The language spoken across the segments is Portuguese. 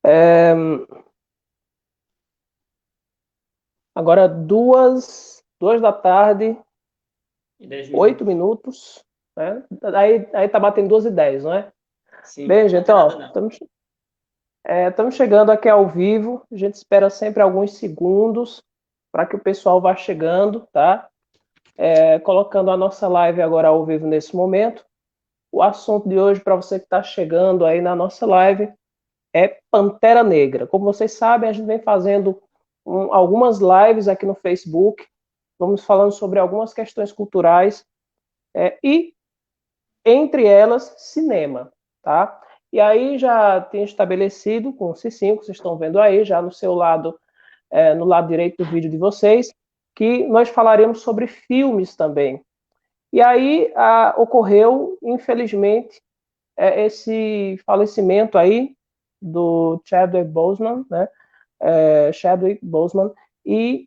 É, agora, duas da tarde, E 10 8 minutos. minutos, né? Aí tá batendo 2h10, não é? Sim, Bem, não gente, tem nada ó, não. estamos chegando aqui ao vivo. A gente espera sempre alguns segundos para que o pessoal vá chegando, tá? Colocando a nossa live agora ao vivo nesse momento. O assunto de hoje, para você que está chegando aí na nossa live, é Pantera Negra. Como vocês sabem, a gente vem fazendo algumas lives aqui no Facebook. Vamos falando sobre algumas questões culturais e, entre elas, cinema, tá? E aí já tem estabelecido com o C5, vocês estão vendo aí, já no seu lado, no lado direito do vídeo de vocês, que nós falaremos sobre filmes também. E aí ocorreu, infelizmente, esse falecimento aí do Chadwick Boseman, né? Chadwick Boseman, e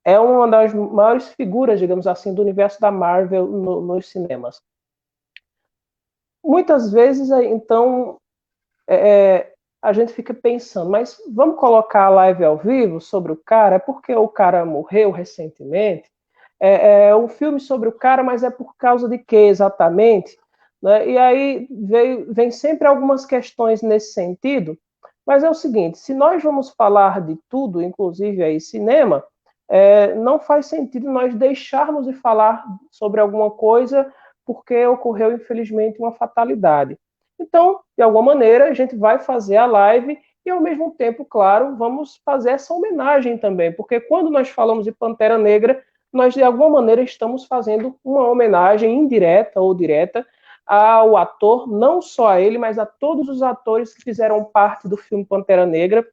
é uma das maiores figuras, digamos assim, do universo da Marvel nos cinemas. Muitas vezes, então, a gente fica pensando, mas vamos colocar a live ao vivo sobre o cara? É porque o cara morreu recentemente? É um filme sobre o cara, mas é por causa de quê exatamente? Né? E aí vem sempre algumas questões nesse sentido, mas é o seguinte, se nós vamos falar de tudo, inclusive aí cinema, não faz sentido nós deixarmos de falar sobre alguma coisa porque ocorreu, infelizmente, uma fatalidade. Então, de alguma maneira, a gente vai fazer a live e, ao mesmo tempo, claro, vamos fazer essa homenagem também, porque quando nós falamos de Pantera Negra, nós, de alguma maneira, estamos fazendo uma homenagem indireta ou direta ao ator, não só a ele, mas a todos os atores que fizeram parte do filme Pantera Negra,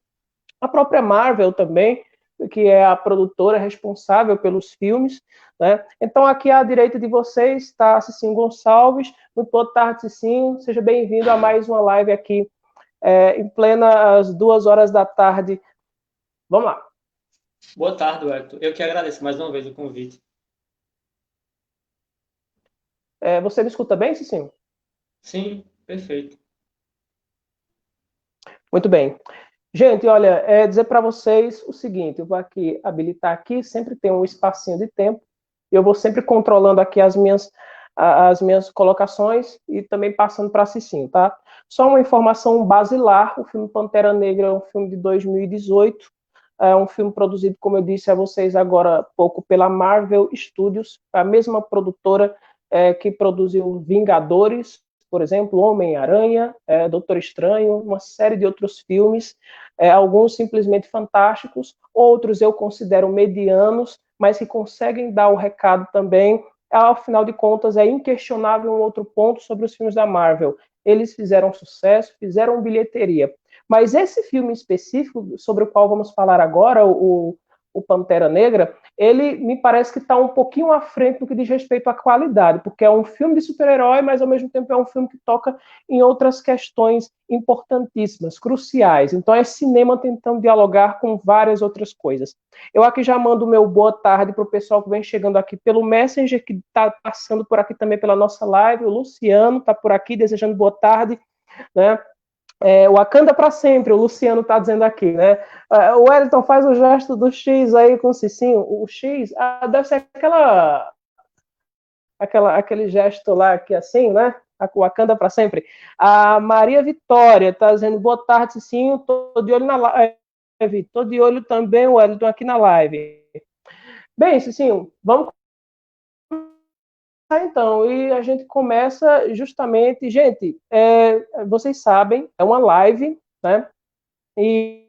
a própria Marvel também, que é a produtora responsável pelos filmes, né? Então, aqui à direita de vocês está Cicinho Gonçalves. Muito boa tarde, Cicinho. Seja bem-vindo a mais uma live aqui, em plena às 2 horas da tarde. Vamos lá. Boa tarde, Wellington. Eu que agradeço mais uma vez o convite. Você me escuta bem, Cicinho? Sim, perfeito. Muito bem. Gente, olha, dizer para vocês o seguinte, eu vou aqui habilitar aqui, sempre tem um espacinho de tempo, eu vou sempre controlando aqui as minhas colocações e também passando para a Cicinho, tá? Só uma informação basilar, o filme Pantera Negra é um filme de 2018, é um filme produzido, como eu disse a vocês agora há pouco, pela Marvel Studios, a mesma produtora que produziu Vingadores, por exemplo, Homem-Aranha, Doutor Estranho, uma série de outros filmes, alguns simplesmente fantásticos, outros eu considero medianos, mas que conseguem dar o recado também. Ao final de contas, é inquestionável um outro ponto sobre os filmes da Marvel. Eles fizeram sucesso, fizeram bilheteria. Mas esse filme específico, sobre o qual vamos falar agora, o Pantera Negra, ele me parece que está um pouquinho à frente no que diz respeito à qualidade, porque é um filme de super-herói, mas ao mesmo tempo é um filme que toca em outras questões importantíssimas, cruciais. Então é cinema tentando dialogar com várias outras coisas. Eu aqui já mando o meu boa tarde para o pessoal que vem chegando aqui pelo Messenger, que está passando por aqui também pela nossa live. O Luciano está por aqui desejando boa tarde, né? Wakanda para sempre, o Luciano está dizendo aqui, né? O Wellington faz o gesto do X aí com o Cicinho. O X deve ser aquele gesto lá que assim, né? A Wakanda para sempre. A Maria Vitória está dizendo boa tarde, Cicinho. Tô de olho na live. Tô de olho também, Wellington, aqui na live. Bem, Cicinho, vamos então, e a gente começa justamente, gente, vocês sabem, é uma live, né? E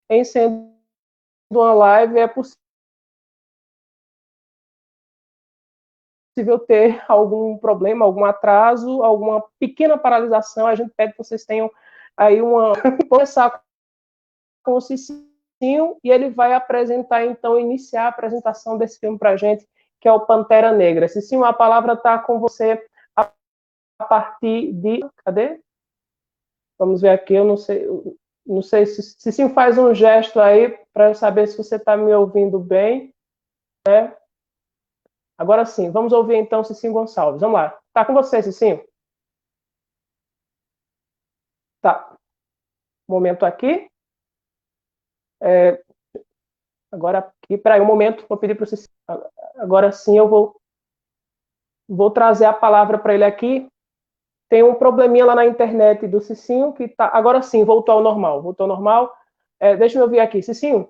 em sendo uma live é possível ter algum problema, algum atraso, alguma pequena paralisação. A gente pede que vocês tenham aí uma começar com o Cicinho e ele vai apresentar, então, iniciar a apresentação desse filme para a gente, que é o Pantera Negra. Cicinho, a palavra está com você a partir de... Cadê? Vamos ver aqui, eu não sei se Cicinho faz um gesto aí para eu saber se você está me ouvindo bem, né? Agora sim, vamos ouvir então Cicinho Gonçalves. Vamos lá. Tá com você, Cicinho? Tá. Momento aqui. Agora aqui, peraí, um momento, vou pedir para o Cicinho. Agora sim eu vou trazer a palavra para ele aqui. Tem um probleminha lá na internet do Cicinho que tá. Agora sim, voltou ao normal. Voltou ao normal. Deixa eu ouvir aqui. Cicinho,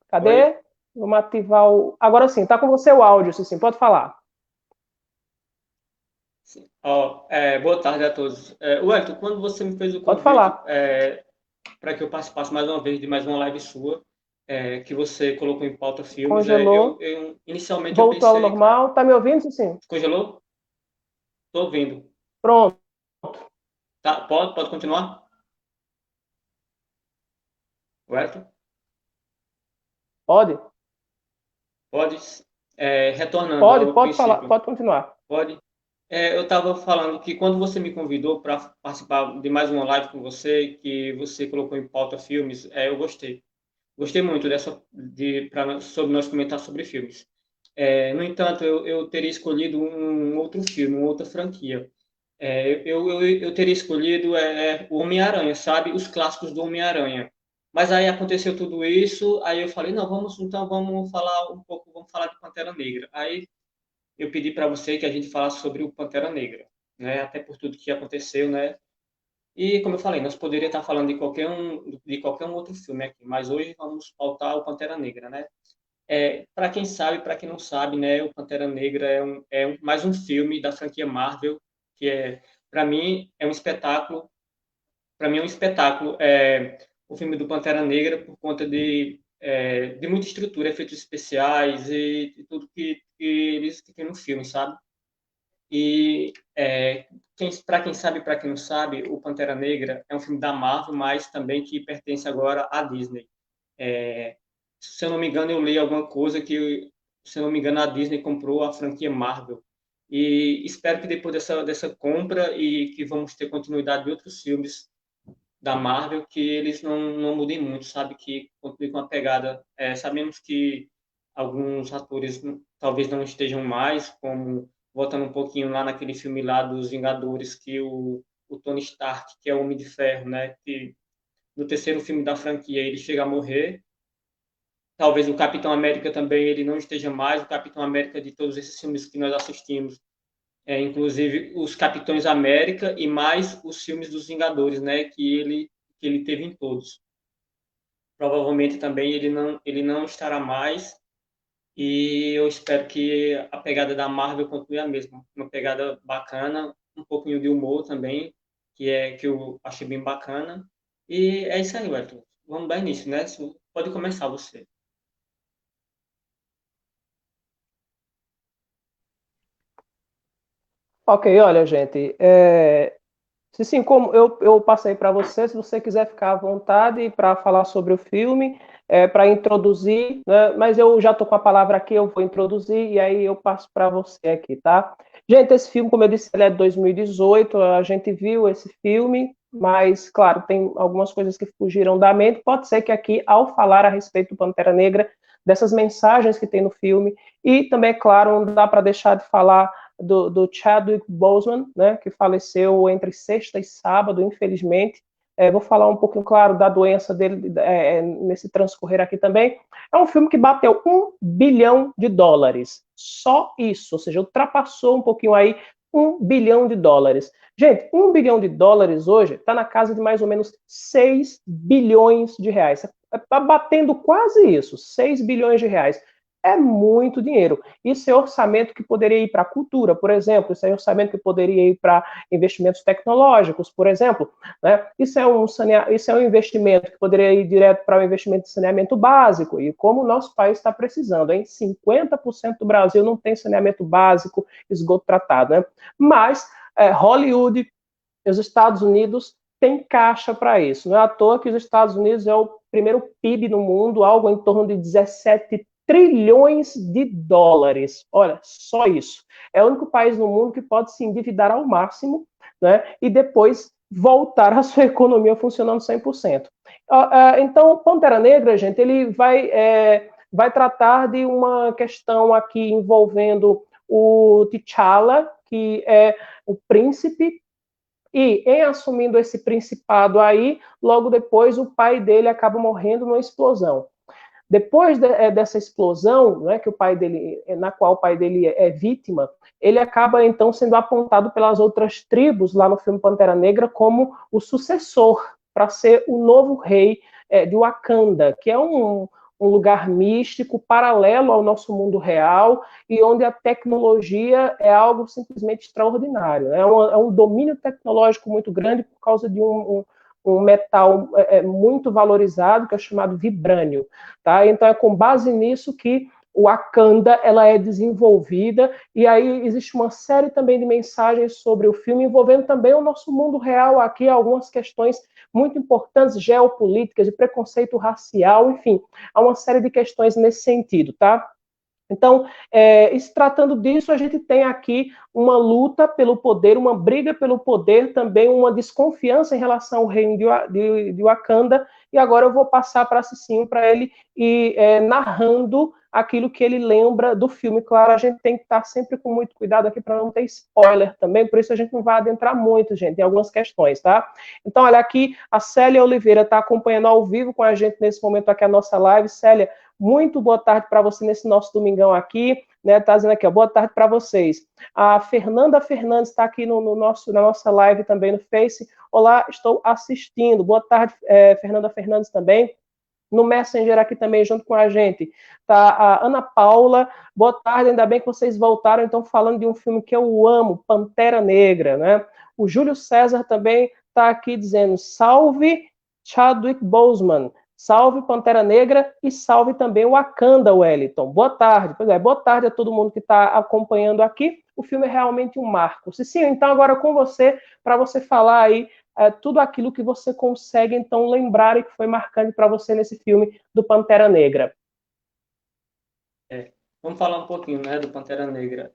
cadê? Oi? Vamos ativar o. Agora sim, tá com você o áudio, Cicinho. Pode falar. Boa tarde a todos. Wellington, quando você me fez o Pode convite falar. para que eu participasse mais uma vez de mais uma live sua, que você colocou em pauta filmes, Congelou. Inicialmente eu Voltou ao pensei, cara, normal. Tá me ouvindo, Cicinho? congelou? Estou ouvindo. Pronto. Tá, pode continuar? Wellington? Pode? Pode? Retornando Pode, ao pode falar, princípio. pode continuar. Pode? Eu estava falando que quando você me convidou para participar de mais uma live com você, que você colocou em pauta filmes, eu gostei. Gostei muito sobre nós comentar sobre filmes. No entanto, eu teria escolhido um outro filme, uma outra franquia. Eu teria escolhido o Homem-Aranha, sabe? Os clássicos do Homem-Aranha. Mas aí aconteceu tudo isso, aí eu falei, não, vamos falar um pouco, vamos falar de Pantera Negra. Aí eu pedi para você que a gente falasse sobre o Pantera Negra, né? Até por tudo que aconteceu, né? E como eu falei, nós poderíamos estar falando de qualquer um outro filme aqui, mas hoje vamos pautar o Pantera Negra, né? Para quem sabe, para quem não sabe, né? O Pantera Negra mais um filme da franquia Marvel, que para mim é um espetáculo. Para mim é um espetáculo. O filme do Pantera Negra por conta de muita estrutura, efeitos especiais e tudo que eles que tem no filme, sabe? E para quem sabe, para quem não sabe, o Pantera Negra é um filme da Marvel, mas também que pertence agora à Disney. Se eu não me engano, eu li alguma coisa que, se eu não me engano, a Disney comprou a franquia Marvel. E espero que depois dessa compra e que vamos ter continuidade de outros filmes da Marvel, que eles não mudem muito, sabe? Que continuem com a pegada. Sabemos que alguns atores talvez não estejam mais, como voltando um pouquinho lá naquele filme lá dos Vingadores, que o Tony Stark, que é o Homem de Ferro, né? Que no terceiro filme da franquia ele chega a morrer. Talvez o Capitão América também ele não esteja mais, o Capitão América de todos esses filmes que nós assistimos, inclusive os Capitães América e mais os filmes dos Vingadores, né? Que ele teve em todos. Provavelmente também ele não estará mais. E eu espero que a pegada da Marvel continue a mesma. Uma pegada bacana, um pouquinho de humor também, que eu achei bem bacana. E é isso aí, Wellington. Vamos dar início, né? Pode começar você. Ok, olha, gente, se sim, como eu passei para você, se você quiser ficar à vontade para falar sobre o filme, para introduzir, né, mas eu já estou com a palavra aqui, eu vou introduzir e aí eu passo para você aqui, tá? Gente, esse filme, como eu disse, ele é de 2018, a gente viu esse filme, mas, claro, tem algumas coisas que fugiram da mente. Pode ser que aqui, ao falar a respeito do Pantera Negra, dessas mensagens que tem no filme, e também, claro, não dá para deixar de falar do Chadwick Boseman, né, que faleceu entre sexta e sábado, infelizmente. Vou falar um pouquinho, claro, da doença dele nesse transcorrer aqui também. É um filme que bateu US$ 1 bilhão. Só isso, ou seja, ultrapassou um pouquinho aí US$ 1 bilhão. Gente, US$ 1 bilhão hoje está na casa de mais ou menos 6 bilhões de reais. Está batendo quase isso, 6 bilhões de reais. É muito dinheiro. Isso é orçamento que poderia ir para a cultura, por exemplo. Isso é orçamento que poderia ir para investimentos tecnológicos, por exemplo. Né? Isso é um investimento que poderia ir direto para o investimento de saneamento básico. E como o nosso país está precisando, hein? 50% do Brasil não tem saneamento básico, esgoto tratado. Né? Mas Hollywood, os Estados Unidos têm caixa para isso. Não é à toa que os Estados Unidos é o primeiro PIB no mundo, algo em torno de 17 trilhões de dólares. Olha, só isso. É o único país no mundo que pode se endividar ao máximo, né? E depois voltar a sua economia funcionando 100%. Então, Pantera Negra, gente, ele vai tratar de uma questão aqui envolvendo o T'Challa, que é o príncipe, e em assumindo esse principado aí, logo depois o pai dele acaba morrendo numa explosão. Depois dessa explosão, né, que o pai dele, na qual o pai dele é vítima, ele acaba então sendo apontado pelas outras tribos lá no filme Pantera Negra como o sucessor para ser o novo rei de Wakanda, que é um lugar místico paralelo ao nosso mundo real e onde a tecnologia é algo simplesmente extraordinário. É um domínio tecnológico muito grande por causa de um metal muito valorizado, que é chamado vibrânio. Tá? Então, é com base nisso que o Wakanda ela é desenvolvida, e aí existe uma série também de mensagens sobre o filme, envolvendo também o nosso mundo real aqui, algumas questões muito importantes, geopolíticas, de preconceito racial, enfim, há uma série de questões nesse sentido, tá? Então, se tratando disso, a gente tem aqui uma luta pelo poder, uma briga pelo poder, também uma desconfiança em relação ao reino de Wakanda. E agora eu vou passar para Cicinho para ele ir narrando aquilo que ele lembra do filme. Claro, a gente tem que estar sempre com muito cuidado aqui para não ter spoiler também, por isso a gente não vai adentrar muito, gente, em algumas questões, tá? Então, olha aqui, a Célia Oliveira está acompanhando ao vivo com a gente nesse momento aqui a nossa live. Célia, muito boa tarde para você nesse nosso domingão aqui, né? Tá dizendo aqui, ó, boa tarde para vocês. A Fernanda Fernandes está aqui na nossa live também no Face. Olá, estou assistindo. Boa tarde, Fernanda Fernandes também. No Messenger aqui também, junto com a gente, tá a Ana Paula. Boa tarde, ainda bem que vocês voltaram, então, falando de um filme que eu amo, Pantera Negra, né? O Júlio César também está aqui dizendo, salve Chadwick Boseman, salve Pantera Negra e salve também o Wakanda, Wellington. Boa tarde. Pois é, boa tarde a todo mundo que está acompanhando aqui. O filme é realmente um marco. Cicinho, então agora com você, para você falar aí tudo aquilo que você consegue, então, lembrar e que foi marcante para você nesse filme do Pantera Negra. Vamos falar um pouquinho, né, do Pantera Negra.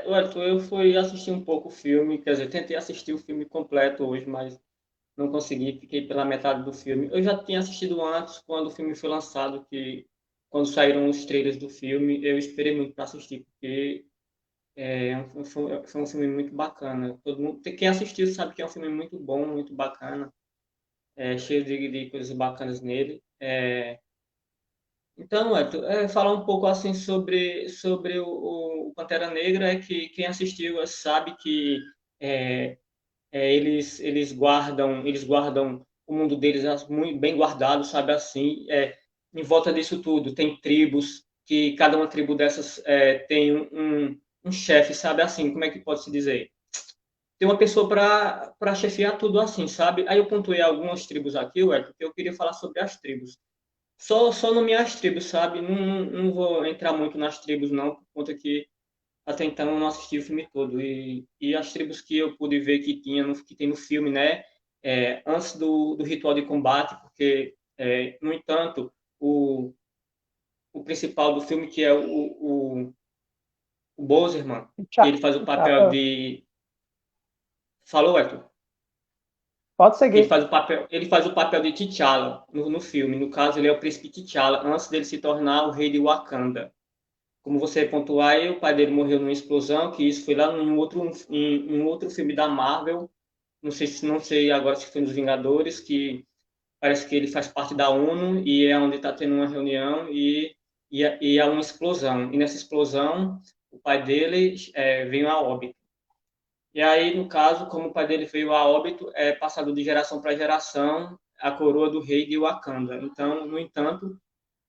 Wellington, eu fui assistir um pouco o filme, quer dizer, tentei assistir o filme completo hoje, mas não consegui, fiquei pela metade do filme. Eu já tinha assistido antes, quando o filme foi lançado, que quando saíram os trailers do filme, eu esperei muito para assistir, porque foi um filme muito bacana. Todo mundo, quem assistiu sabe que é um filme muito bom, muito bacana, cheio de coisas bacanas nele. Então, falar um pouco assim sobre o Pantera Negra é que quem assistiu sabe que é, eles guardam o mundo deles muito bem guardado, sabe assim. Em volta disso tudo tem tribos que cada uma tribo dessas tem um chefe, sabe assim. Como é que pode se dizer? Tem uma pessoa para chefiar tudo assim, sabe? Aí eu pontuei algumas tribos aqui, porque eu queria falar sobre as tribos. Só nomear as tribos, sabe? Não vou entrar muito nas tribos, não, por conta que até então eu não assisti o filme todo. E as tribos que eu pude ver que tem no filme, né? Antes do ritual de combate, porque, no entanto, o principal do filme, que é o Boserman, que ele faz o papel de. Falou, Arthur? Pode seguir. Ele faz o papel de T'Challa no filme. No caso, ele é o príncipe T'Challa, antes dele se tornar o rei de Wakanda. Como você pontuou aí, o pai dele morreu numa explosão, que isso foi lá em um outro filme da Marvel. Não sei agora se foi nos Vingadores, que parece que ele faz parte da ONU e é onde está tendo uma reunião e há uma explosão. E nessa explosão, o pai dele veio a óbito. E aí, no caso, como o pai dele veio a óbito, é passado de geração para geração a coroa do rei de Wakanda. Então, no entanto,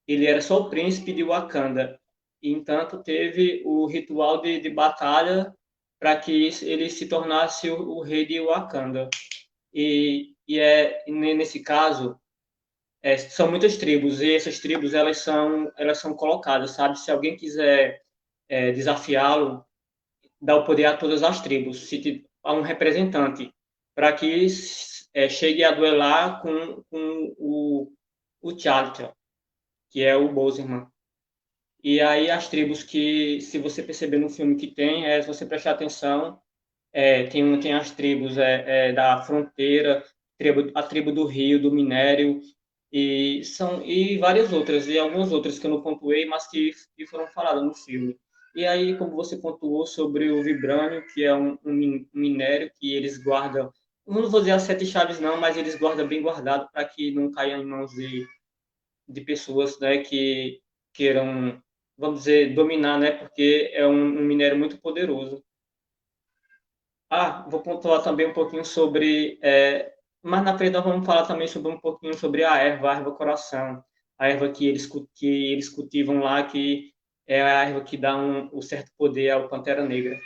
ele era só o príncipe de Wakanda. E, entanto, teve o ritual de batalha para que ele se tornasse o rei de Wakanda. Nesse caso, são muitas tribos, e essas tribos elas são colocadas, sabe? Se alguém quiser desafiá-lo, dá o poder a todas as tribos, a um representante, para que chegue a duelar com o T'Challa, que é o Boseman. E aí as tribos que, se você perceber no filme que tem, se você prestar atenção, tem as tribos da fronteira, a tribo do rio, do minério, e várias outras, e algumas outras que eu não pontuei, mas que foram faladas no filme. E aí, como você pontuou sobre o vibrânio, que é um minério que eles guardam, não vou dizer as sete chaves não, mas eles guardam bem guardado para que não caia em mãos de pessoas, né, que queiram, vamos dizer, dominar, né, porque é um minério muito poderoso. Vou pontuar também um pouquinho sobre. Mais na frente, nós vamos falar também sobre um pouquinho sobre a erva coração, a erva que eles cultivam lá, que é a erva que dá um certo poder ao Pantera Negra.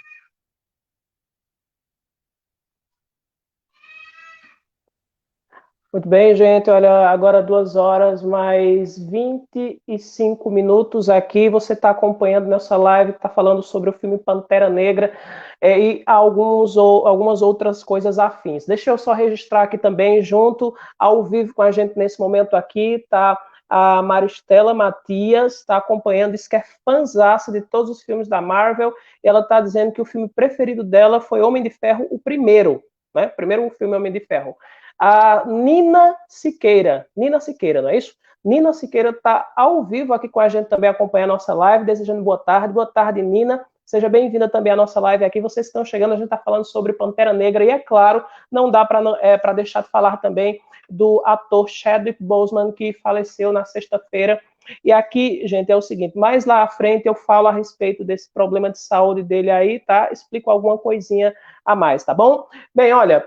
Muito bem, gente. Olha, agora 2 horas mais 25 minutos aqui. Você está acompanhando nossa live, está falando sobre o filme Pantera Negra e algumas outras coisas afins. Deixa eu só registrar aqui também, junto ao vivo com a gente nesse momento aqui, tá? A Maristela Matias está acompanhando, diz que é fãzaça de todos os filmes da Marvel. E ela está dizendo que o filme preferido dela foi Homem de Ferro, o primeiro, né? Primeiro filme Homem de Ferro. A Nina Siqueira, não é isso? Nina Siqueira está ao vivo aqui com a gente também, acompanhando a nossa live, desejando boa tarde. Boa tarde, Nina. Seja bem-vinda também à nossa live aqui. Vocês estão chegando, a gente está falando sobre Pantera Negra, e é claro, não dá para deixar de falar também do ator Chadwick Boseman, que faleceu na sexta-feira. E aqui, gente, é o seguinte, mais lá à frente eu falo a respeito desse problema de saúde dele aí, tá? Explico alguma coisinha a mais, tá bom? Bem, olha,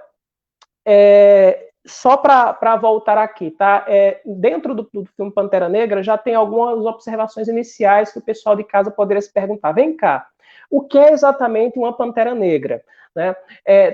só para voltar aqui, tá? Dentro do filme Pantera Negra já tem algumas observações iniciais que o pessoal de casa poderia se perguntar. Vem cá, o que é exatamente uma Pantera Negra? Né?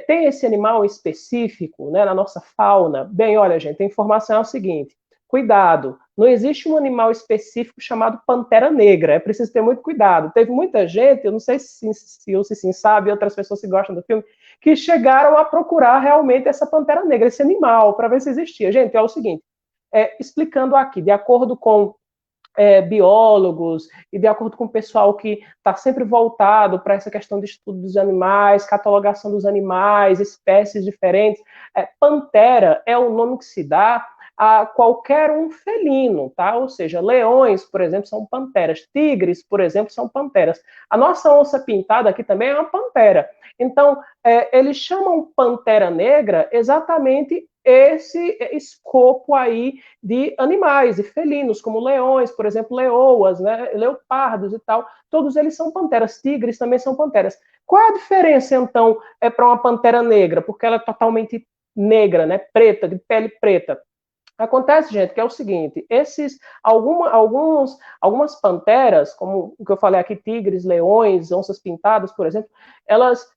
Tem esse animal específico, né, na nossa fauna? Bem, olha, gente, a informação é o seguinte: cuidado, não existe um animal específico chamado Pantera Negra, é preciso ter muito cuidado. Teve muita gente, eu não sei se o Cicim sabe, outras pessoas que gostam do filme, que chegaram a procurar realmente essa Pantera Negra, esse animal, para ver se existia. Gente, é o seguinte, explicando aqui, de acordo com biólogos e de acordo com o pessoal que está sempre voltado para essa questão de estudo dos animais, catalogação dos animais, espécies diferentes, pantera é o nome que se dá a qualquer um felino, tá? Ou seja, leões, por exemplo, são panteras, tigres, por exemplo, são panteras. A nossa onça pintada aqui também é uma pantera. Então, eles chamam Pantera Negra exatamente esse escopo aí de animais e felinos, como leões, por exemplo, leoas, né, leopardos e tal. Todos eles são panteras. Tigres também são panteras. Qual é a diferença, então, para uma pantera negra? Porque ela é totalmente negra, né, preta, de pele preta. Acontece, gente, que é o seguinte: algumas panteras, como o que eu falei aqui, tigres, leões, onças pintadas, por exemplo, elas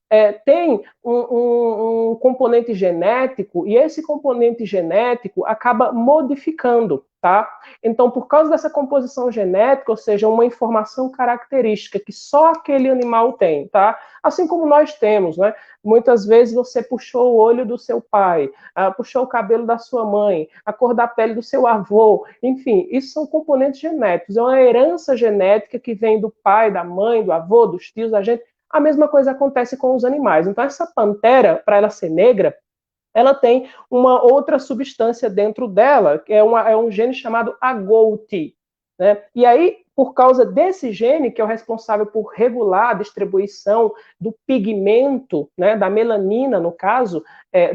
têm um componente genético, e esse componente genético acaba modificando, tá? Então, por causa dessa composição genética, ou seja, uma informação característica que só aquele animal tem, tá? Assim como nós temos, né? Muitas vezes você puxou o olho do seu pai, puxou o cabelo da sua mãe, a cor da pele do seu avô, enfim, isso são componentes genéticos, é uma herança genética que vem do pai, da mãe, do avô, dos tios, da gente. A mesma coisa acontece com os animais. Então, essa pantera, para ela ser negra, ela tem uma outra substância dentro dela, que é um gene chamado AGOT, né? E aí, por causa desse gene, que é o responsável por regular a distribuição do pigmento, né, da melanina, no caso,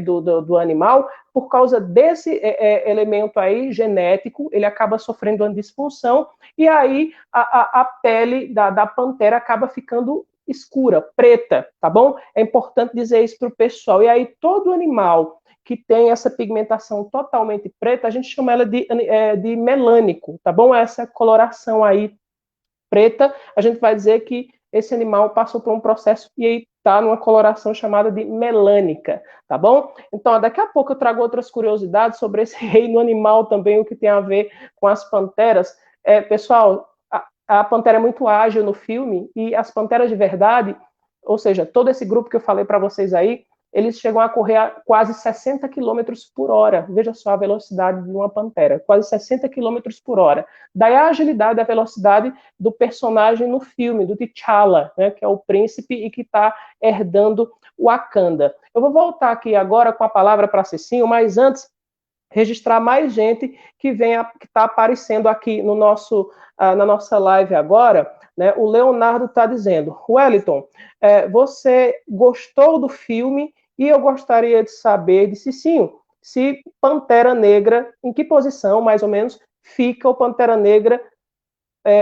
do animal, por causa desse elemento aí genético, ele acaba sofrendo uma disfunção, e aí a pele da pantera acaba ficando escura, preta, tá bom? É importante dizer isso para o pessoal. E aí, todo animal que tem essa pigmentação totalmente preta, a gente chama ela de melânico, tá bom? Essa coloração aí preta, a gente vai dizer que esse animal passou por um processo e aí está numa coloração chamada de melânica, tá bom? Então, daqui a pouco eu trago outras curiosidades sobre esse reino animal também, o que tem a ver com as panteras. Pessoal, a pantera é muito ágil no filme e as panteras de verdade, ou seja, todo esse grupo que eu falei para vocês aí, eles chegam a correr a quase 60 quilômetros por hora. Veja só a velocidade de uma pantera, quase 60 quilômetros por hora. Daí a agilidade, a velocidade do personagem no filme, do T'Challa, né, que é o príncipe e que está herdando o Wakanda. Eu vou voltar aqui agora com a palavra para Cicinho, mas antes registrar mais gente que está aparecendo aqui no na nossa live agora. Né? O Leonardo está dizendo, Wellington, você gostou do filme e eu gostaria de saber de Cicinho, se Pantera Negra, em que posição, mais ou menos, fica o Pantera Negra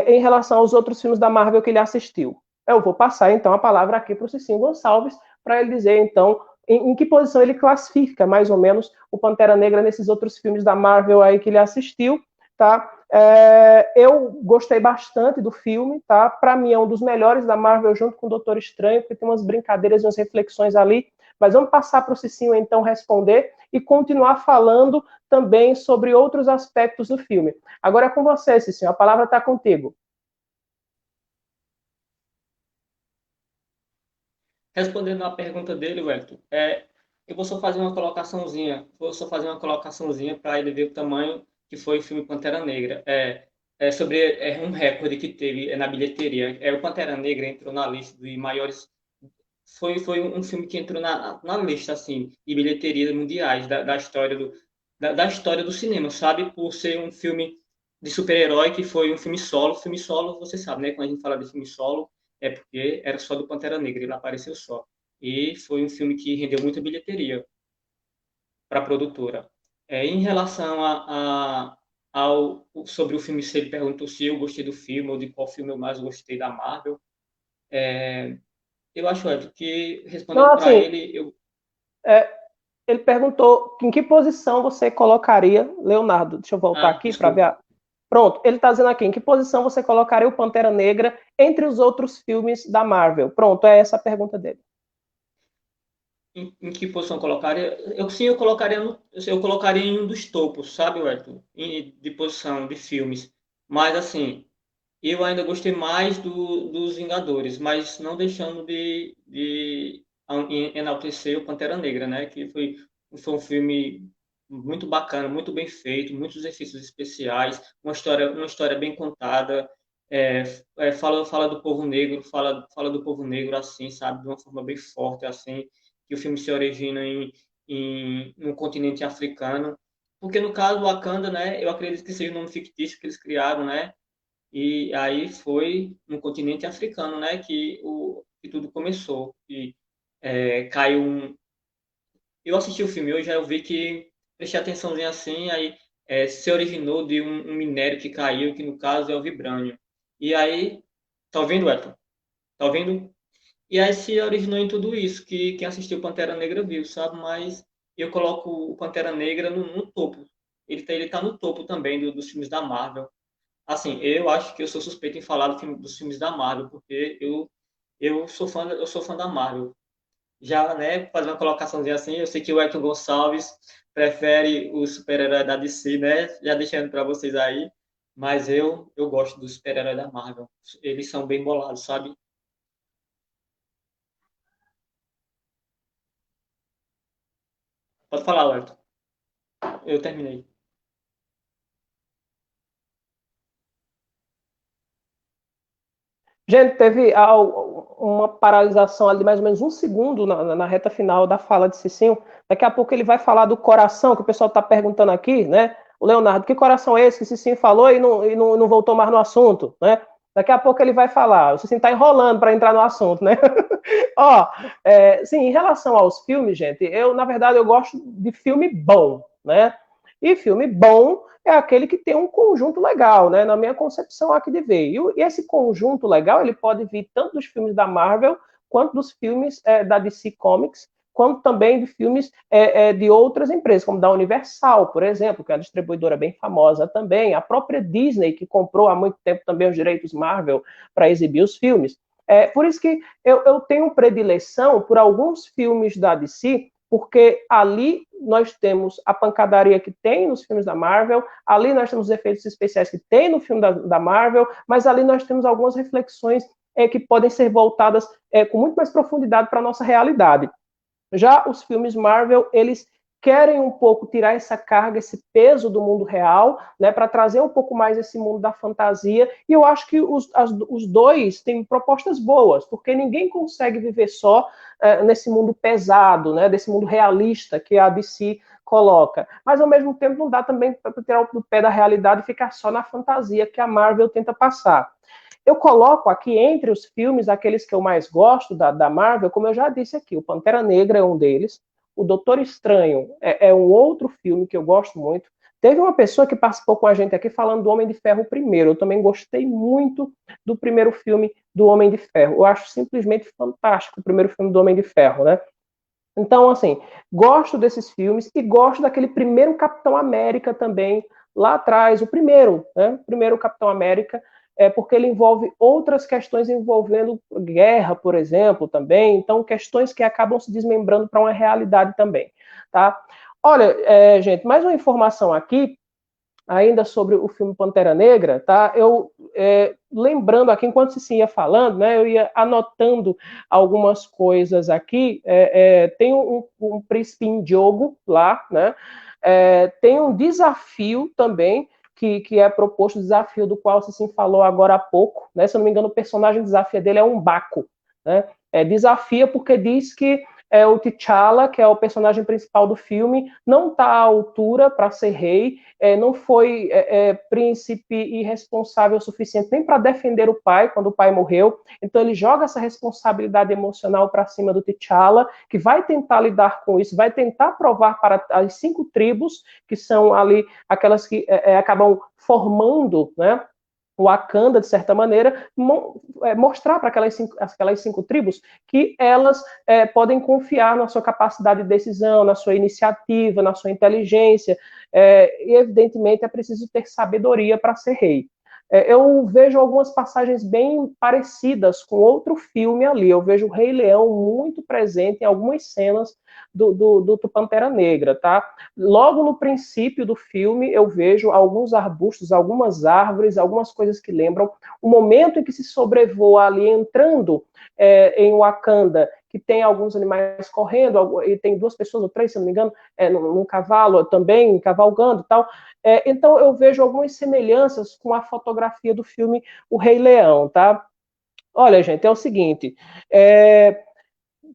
em relação aos outros filmes da Marvel que ele assistiu. Eu vou passar, então, a palavra aqui para o Cicinho Gonçalves, para ele dizer, então, em que posição ele classifica, mais ou menos, o Pantera Negra nesses outros filmes da Marvel aí que ele assistiu, tá? Eu gostei bastante do filme, tá? Para mim é um dos melhores da Marvel, junto com o Doutor Estranho, porque tem umas brincadeiras e umas reflexões ali. Mas vamos passar para o Cicinho, então, responder e continuar falando também sobre outros aspectos do filme. Agora é com você, Cicinho, a palavra está contigo. Respondendo à pergunta dele, Wellington, eu vou só fazer uma colocaçãozinha para ele ver o tamanho que foi o filme Pantera Negra. Sobre um recorde que teve na bilheteria. O Pantera Negra entrou na lista de maiores. Foi um filme que entrou na lista assim, de bilheterias mundiais da história da história do cinema, sabe? Por ser um filme de super-herói que foi um filme solo. Filme solo, você sabe, né? Quando a gente fala de filme solo, é porque era só do Pantera Negra, ele apareceu só. E foi um filme que rendeu muita bilheteria para a produtora. Em relação sobre o filme, se ele perguntou se eu gostei do filme ou de qual filme eu mais gostei da Marvel, eu acho, Ed, que Não, respondendo para assim, ele, ele perguntou em que posição você colocaria, Leonardo, deixa eu voltar aqui para ver. Desculpa. Pronto, ele está dizendo aqui, em que posição você colocaria o Pantera Negra entre os outros filmes da Marvel? Pronto, é essa a pergunta dele. Em que posição colocaria? Eu colocaria em um dos topos, sabe, Wellington? De posição de filmes. Mas assim, eu ainda gostei mais dos Vingadores, mas não deixando de enaltecer o Pantera Negra, né? Que foi um filme muito bacana, muito bem feito, muitos efeitos especiais, uma história bem contada. Fala do povo negro, fala do povo negro assim, sabe? De uma forma bem forte, assim, que o filme se origina no continente africano. Porque no caso do Wakanda, né? Eu acredito que seja um nome fictício que eles criaram, né? E aí foi no continente africano, né, que tudo começou. Caiu um. Eu assisti o filme hoje, aí eu vi que prestei atençãozinha assim, aí se originou de um minério que caiu, que no caso é o vibrânio. E aí, tá ouvindo, Elton? Tá ouvindo? E aí se originou em tudo isso, que quem assistiu Pantera Negra viu, sabe? Mas eu coloco o Pantera Negra no topo. Ele tá no topo também dos filmes da Marvel. Assim, eu acho que eu sou suspeito em falar dos filmes da Marvel, porque eu sou fã da Marvel. Já, né, fazer uma colocaçãozinha assim, eu sei que o Elton Gonçalves prefere o super-herói da DC, né? Já deixando para vocês aí, mas eu gosto dos super-heróis da Marvel. Eles são bem bolados, sabe? Pode falar, Elton. Eu terminei. Gente, teve uma paralisação ali de mais ou menos um segundo na reta final da fala de Cicinho. Daqui a pouco ele vai falar do coração, que o pessoal está perguntando aqui, né? O Leonardo, que coração é esse que Cicinho falou e não voltou mais no assunto, né? Daqui a pouco ele vai falar. O Cicinho está enrolando para entrar no assunto, né? Ó, sim, em relação aos filmes, gente, na verdade, eu gosto de filme bom, né? E filme bom é aquele que tem um conjunto legal, né? Na minha concepção aqui de ver. E esse conjunto legal, ele pode vir tanto dos filmes da Marvel, quanto dos filmes da DC Comics, quanto também de filmes de outras empresas, como da Universal, por exemplo, que é uma distribuidora bem famosa também, a própria Disney, que comprou há muito tempo também os direitos Marvel para exibir os filmes. Por isso que eu tenho predileção por alguns filmes da DC, porque ali nós temos a pancadaria que tem nos filmes da Marvel, ali nós temos os efeitos especiais que tem no filme da Marvel, mas ali nós temos algumas reflexões que podem ser voltadas com muito mais profundidade para a nossa realidade. Já os filmes Marvel, eles querem um pouco tirar essa carga, esse peso do mundo real, né, para trazer um pouco mais esse mundo da fantasia, e eu acho que os dois têm propostas boas, porque ninguém consegue viver só nesse mundo pesado, né, desse mundo realista que a DC coloca, mas ao mesmo tempo não dá também para tirar o pé da realidade e ficar só na fantasia que a Marvel tenta passar. Eu coloco aqui entre os filmes, aqueles que eu mais gosto da Marvel, como eu já disse aqui, o Pantera Negra é um deles, o Doutor Estranho é um outro filme que eu gosto muito. Teve uma pessoa que participou com a gente aqui falando do Homem de Ferro primeiro. Eu também gostei muito do primeiro filme do Homem de Ferro. Eu acho simplesmente fantástico o primeiro filme do Homem de Ferro, né? Então, assim, gosto desses filmes e gosto daquele primeiro Capitão América também, lá atrás, o primeiro, né? O primeiro Capitão América, porque ele envolve outras questões envolvendo guerra, por exemplo, também. Então, questões que acabam se desmembrando para uma realidade também, tá? Olha, gente, mais uma informação aqui, ainda sobre o filme Pantera Negra, tá? Eu, lembrando aqui, enquanto se ia falando, né, eu ia anotando algumas coisas aqui. Tem um príncipe Indiogo lá, né? Tem um desafio também, que é proposto, o desafio do qual se falou agora há pouco, né? Se eu não me engano, o personagem desafio dele é um Baco, né? Desafia porque diz que o T'Challa, que é o personagem principal do filme, não está à altura para ser rei, não foi príncipe e responsável o suficiente nem para defender o pai quando o pai morreu. Então ele joga essa responsabilidade emocional para cima do T'Challa, que vai tentar lidar com isso, vai tentar provar para as 5 tribos, que são ali aquelas que acabam formando, né, o Wakanda, de certa maneira, mostrar para aquelas cinco tribos que elas podem confiar na sua capacidade de decisão, na sua iniciativa, na sua inteligência, e evidentemente é preciso ter sabedoria para ser rei. Eu vejo algumas passagens bem parecidas com outro filme ali. Eu vejo o Rei Leão muito presente em algumas cenas do Pantera Negra, tá? Logo no princípio do filme, eu vejo alguns arbustos, algumas árvores, algumas coisas que lembram o momento em que se sobrevoa ali, entrando em Wakanda, que tem alguns animais correndo, e tem 2 pessoas ou 3, se não me engano, num cavalo também, cavalgando e tal. Então eu vejo algumas semelhanças com a fotografia do filme O Rei Leão, tá? Olha, gente, é o seguinte,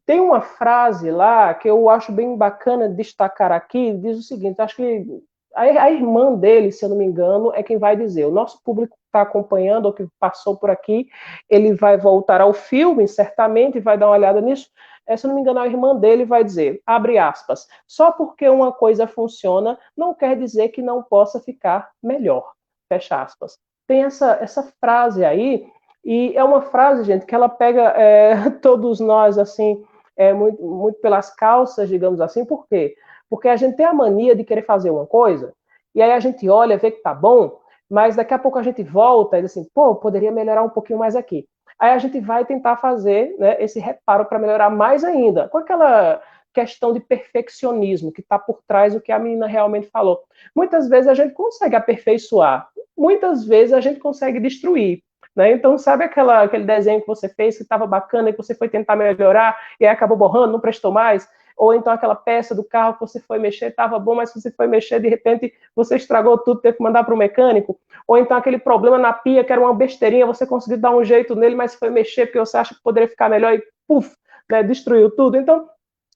tem uma frase lá que eu acho bem bacana destacar aqui, diz o seguinte, acho que a irmã dele, se eu não me engano, é quem vai dizer. O nosso público que está acompanhando, ou que passou por aqui, ele vai voltar ao filme, certamente, vai dar uma olhada nisso. Se eu não me engano, a irmã dele vai dizer, abre aspas, só porque uma coisa funciona, não quer dizer que não possa ficar melhor. Fecha aspas. Tem essa frase aí, e é uma frase, gente, que ela pega todos nós, assim, muito, muito pelas calças, digamos assim. Por quê? Porque a gente tem a mania de querer fazer uma coisa, e aí a gente olha, vê que tá bom, mas daqui a pouco a gente volta e diz assim, pô, poderia melhorar um pouquinho mais aqui. Aí a gente vai tentar fazer, né, esse reparo para melhorar mais ainda, com aquela questão de perfeccionismo que está por trás do que a menina realmente falou. Muitas vezes a gente consegue aperfeiçoar, muitas vezes a gente consegue destruir. Né? Então, sabe aquele desenho que você fez que estava bacana e que você foi tentar melhorar e aí acabou borrando, não prestou mais? Ou então aquela peça do carro que você foi mexer, estava bom, mas você foi mexer, de repente você estragou tudo, teve que mandar para o mecânico. Ou então aquele problema na pia, que era uma besteirinha, você conseguiu dar um jeito nele, mas foi mexer porque você acha que poderia ficar melhor e, puf, né, destruiu tudo. Então,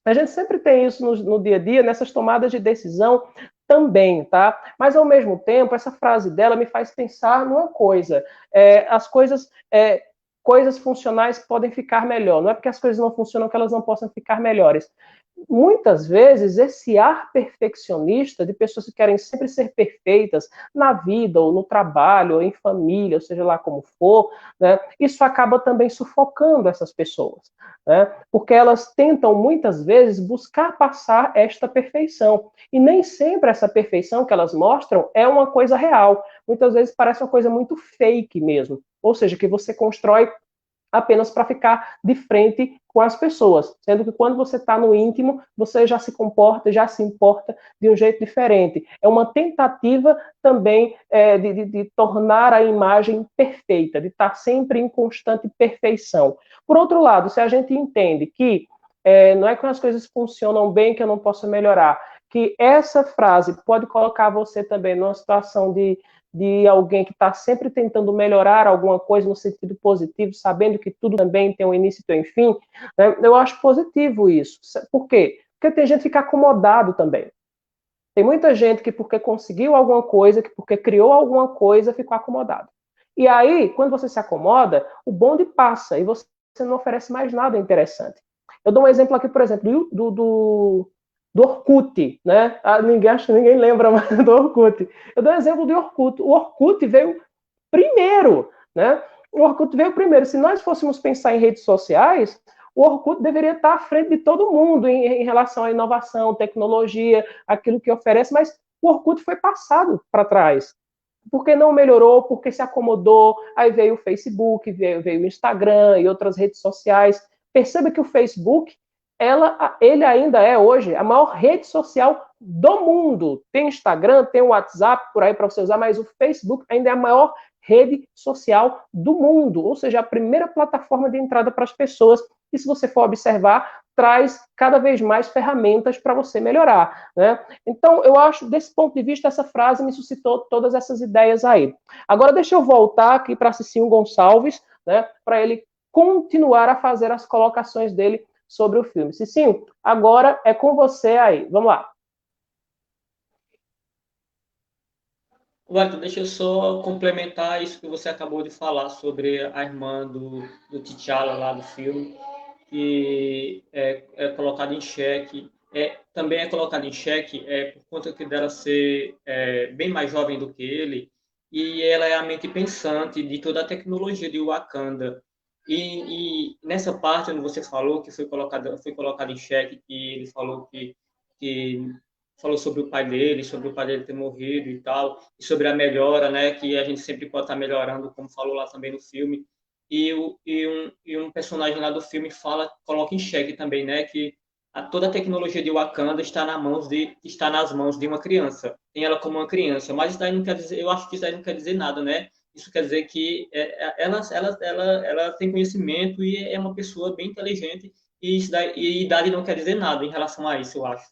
a gente sempre tem isso no dia a dia, nessas tomadas de decisão também, tá? Mas, ao mesmo tempo, essa frase dela me faz pensar numa coisa. As coisas funcionais podem ficar melhor. Não é porque as coisas não funcionam que elas não possam ficar melhores. muitas vezes, esse ar perfeccionista de pessoas que querem sempre ser perfeitas na vida, ou no trabalho, ou em família, ou seja lá como for, né, isso acaba também sufocando essas pessoas, né, porque elas tentam, muitas vezes, buscar passar esta perfeição. E nem sempre essa perfeição que elas mostram é uma coisa real. Muitas vezes parece uma coisa muito fake mesmo. Ou seja, que você constrói apenas para ficar de frente com as pessoas, sendo que quando você está no íntimo, você já se comporta, já se importa de um jeito diferente. É uma tentativa também de tornar a imagem perfeita, de estar sempre em constante perfeição. Por outro lado, se a gente entende que não é que as coisas funcionam bem, que eu não posso melhorar, que essa frase pode colocar você também numa situação de alguém que está sempre tentando melhorar alguma coisa no sentido positivo, sabendo que tudo também tem um início e tem um fim, né? Eu acho positivo isso. Por quê? Porque tem gente que fica acomodado também. Tem muita gente que porque conseguiu alguma coisa, que porque criou alguma coisa, ficou acomodado. E aí, quando você se acomoda, o bonde passa e você não oferece mais nada interessante. Eu dou um exemplo aqui, por exemplo, do Orkut, né? Acho que ninguém lembra mais do Orkut. Eu dou um exemplo do Orkut. O Orkut veio primeiro, né? O Orkut veio primeiro. Se nós fôssemos pensar em redes sociais, o Orkut deveria estar à frente de todo mundo em relação à inovação, tecnologia, aquilo que oferece, mas o Orkut foi passado para trás. Porque não melhorou, porque se acomodou, aí veio o Facebook, veio o Instagram e outras redes sociais. Perceba que o Facebook, ele ainda é hoje a maior rede social do mundo. Tem Instagram, tem o WhatsApp por aí para você usar, mas o Facebook ainda é a maior rede social do mundo, ou seja, a primeira plataforma de entrada para as pessoas. E se você for observar, traz cada vez mais ferramentas para você melhorar, né? Então, eu acho, desse ponto de vista, essa frase me suscitou todas essas ideias aí. Agora, deixa eu voltar aqui para Cicinho Gonçalves, né, para ele continuar a fazer as colocações dele sobre o filme. Cicinho, agora é com você aí. Vamos lá. Wellington, deixa eu só complementar isso que você acabou de falar sobre a irmã do T'Challa lá do filme, que é colocada em xeque. Também é colocada em xeque por conta que dela ser bem mais jovem do que ele, e ela é a mente pensante de toda a tecnologia de Wakanda. E nessa parte onde você falou que foi colocado em xeque, que ele falou que falou sobre o pai dele ter morrido e tal, e sobre a melhora, né, que a gente sempre pode estar melhorando, como falou lá também no filme. E um personagem lá do filme coloca em xeque também, né, que toda a tecnologia de Wakanda está nas mãos de uma criança. Tem ela como uma criança, mas isso daí não quer dizer, eu acho que isso daí não quer dizer nada, né? Isso quer dizer que ela tem conhecimento e é uma pessoa bem inteligente, e idade não quer dizer nada em relação a isso, eu acho.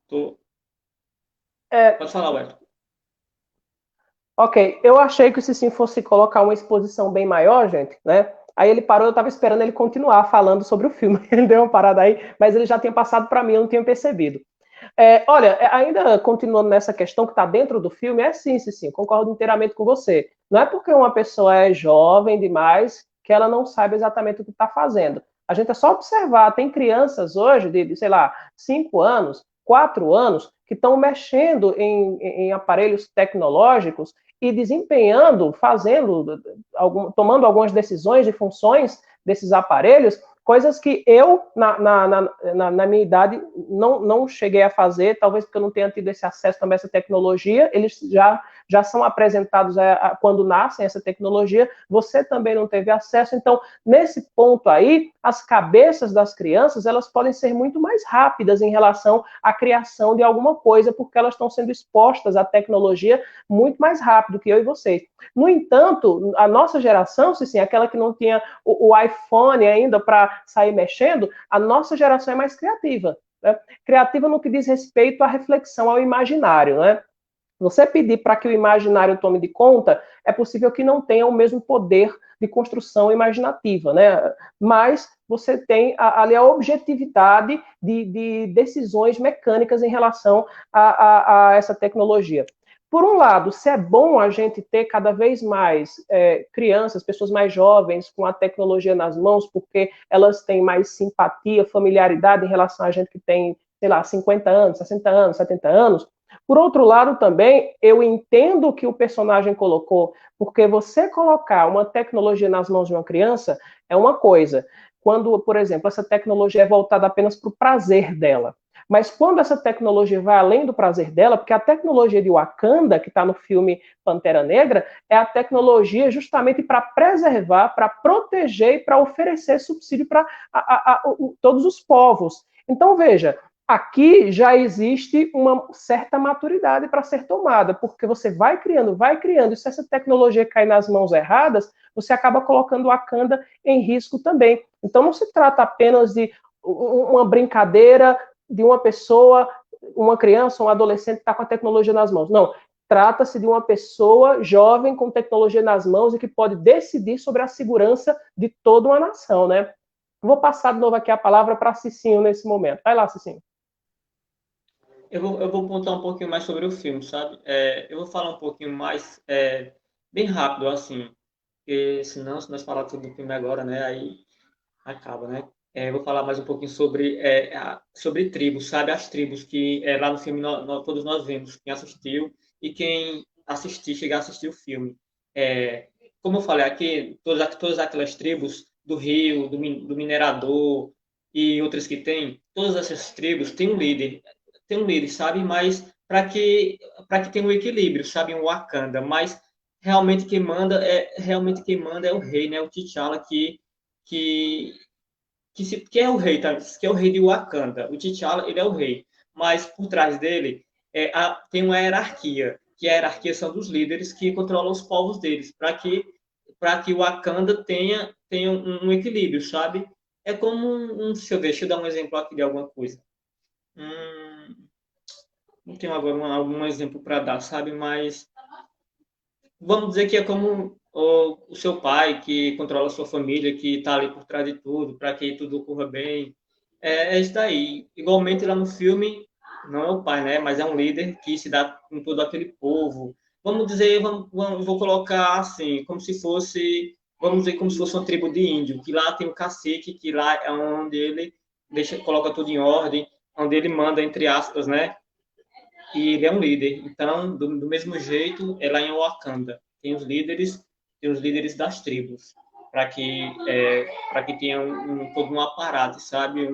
Tô... É, Pode falar, Wellington. ok, eu achei que o Cicinho fosse colocar uma exposição bem maior, gente, né? Aí ele parou, eu estava esperando ele continuar falando sobre o filme. Ele deu uma parada aí, mas ele já tinha passado para mim, eu não tinha percebido. Olha, ainda continuando nessa questão que está dentro do filme, sim, concordo inteiramente com você. Não é porque uma pessoa é jovem demais que ela não sabe exatamente o que está fazendo. A gente é só observar, tem crianças hoje sei lá, 5 anos, 4 anos, que estão mexendo em aparelhos tecnológicos e desempenhando, tomando algumas decisões e funções desses aparelhos, coisas que eu, na minha idade, não cheguei a fazer, talvez porque eu não tenha tido esse acesso também a essa tecnologia, eles já são apresentados quando nascem essa tecnologia, você também não teve acesso, então, nesse ponto aí, as cabeças das crianças, elas podem ser muito mais rápidas em relação à criação de alguma coisa, porque elas estão sendo expostas à tecnologia muito mais rápido que eu e vocês. No entanto, a nossa geração, se sim, aquela que não tinha o iPhone ainda para sair mexendo, a nossa geração é mais criativa. Né? Criativa no que diz respeito à reflexão, ao imaginário. Né? Você pedir para que o imaginário tome de conta, é possível que não tenha o mesmo poder de construção imaginativa, né? Mas você tem ali a objetividade de decisões mecânicas em relação a essa tecnologia. por um lado, se é bom a gente ter cada vez mais crianças, pessoas mais jovens com a tecnologia nas mãos, porque elas têm mais simpatia, familiaridade em relação a gente que tem, sei lá, 50 anos, 60 anos, 70 anos. Por outro lado, também, eu entendo o que o personagem colocou, porque você colocar uma tecnologia nas mãos de uma criança é uma coisa. Quando, por exemplo, essa tecnologia é voltada apenas para o prazer dela. Mas quando essa tecnologia vai além do prazer dela, porque a tecnologia de Wakanda, que está no filme Pantera Negra, é a tecnologia justamente para preservar, para proteger e para oferecer subsídio para todos os povos. Então, veja, aqui já existe uma certa maturidade para ser tomada, porque você vai criando, e se essa tecnologia cair nas mãos erradas, você acaba colocando o Wakanda em risco também. Então, não se trata apenas de uma brincadeira de uma pessoa, uma criança, um adolescente que está com a tecnologia nas mãos. Não, trata-se de uma pessoa jovem com tecnologia nas mãos e que pode decidir sobre a segurança de toda uma nação, né? Vou passar de novo aqui a palavra para Cicinho nesse momento. Vai lá, Cicinho. Eu vou contar um pouquinho mais sobre o filme, sabe? Eu vou falar um pouquinho mais, bem rápido, assim, porque senão, se nós falar tudo do filme agora, né, aí acaba, né? Eu vou falar mais um pouquinho sobre tribos, sabe? As tribos que lá no filme todos nós vemos, quem assistiu e quem assistir, chegar a assistir o filme. Como eu falei aqui, todas aquelas tribos do rio, do minerador e outras que tem, todas essas tribos têm um líder, sabe? Mas para que tenha um equilíbrio, sabe? Um Wakanda, mas realmente quem manda é o rei, né? O T'Challa que que é o rei, tá? Que é o rei de Wakanda. O T'Challa, ele é o rei, mas por trás dele tem uma hierarquia, que a hierarquia são dos líderes que controlam os povos deles, para que Wakanda tenha um equilíbrio, sabe? É como deixa eu dar um exemplo aqui de alguma coisa. Não tenho agora algum exemplo para dar, sabe? Mas vamos dizer que é como o seu pai, que controla a sua família, que está ali por trás de tudo, para que tudo ocorra bem. É isso daí. Igualmente lá no filme, não é o pai, né? Mas é um líder que se dá com todo aquele povo. Vamos dizer, vou colocar assim, vamos dizer, como se fosse uma tribo de índio, que lá tem o cacique, que lá é onde ele coloca tudo em ordem, onde ele manda, entre aspas, né? E ele é um líder. Então, do mesmo jeito, é lá em Wakanda. Tem os líderes das tribos, para que tenha todo um aparato, sabe?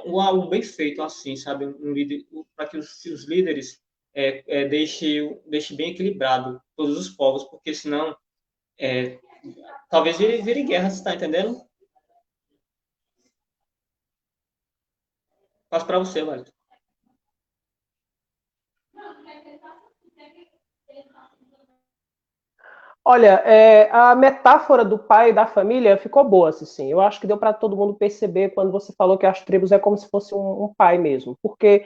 Algo bem feito assim, sabe? Um líder, para que os líderes deixe bem equilibrado todos os povos, porque senão talvez vire guerra, você está entendendo? Passo para você, Wellington. Olha, a metáfora do pai e da família ficou boa, assim, sim. Eu acho que deu para todo mundo perceber quando você falou que as tribos é como se fosse um pai mesmo. Porque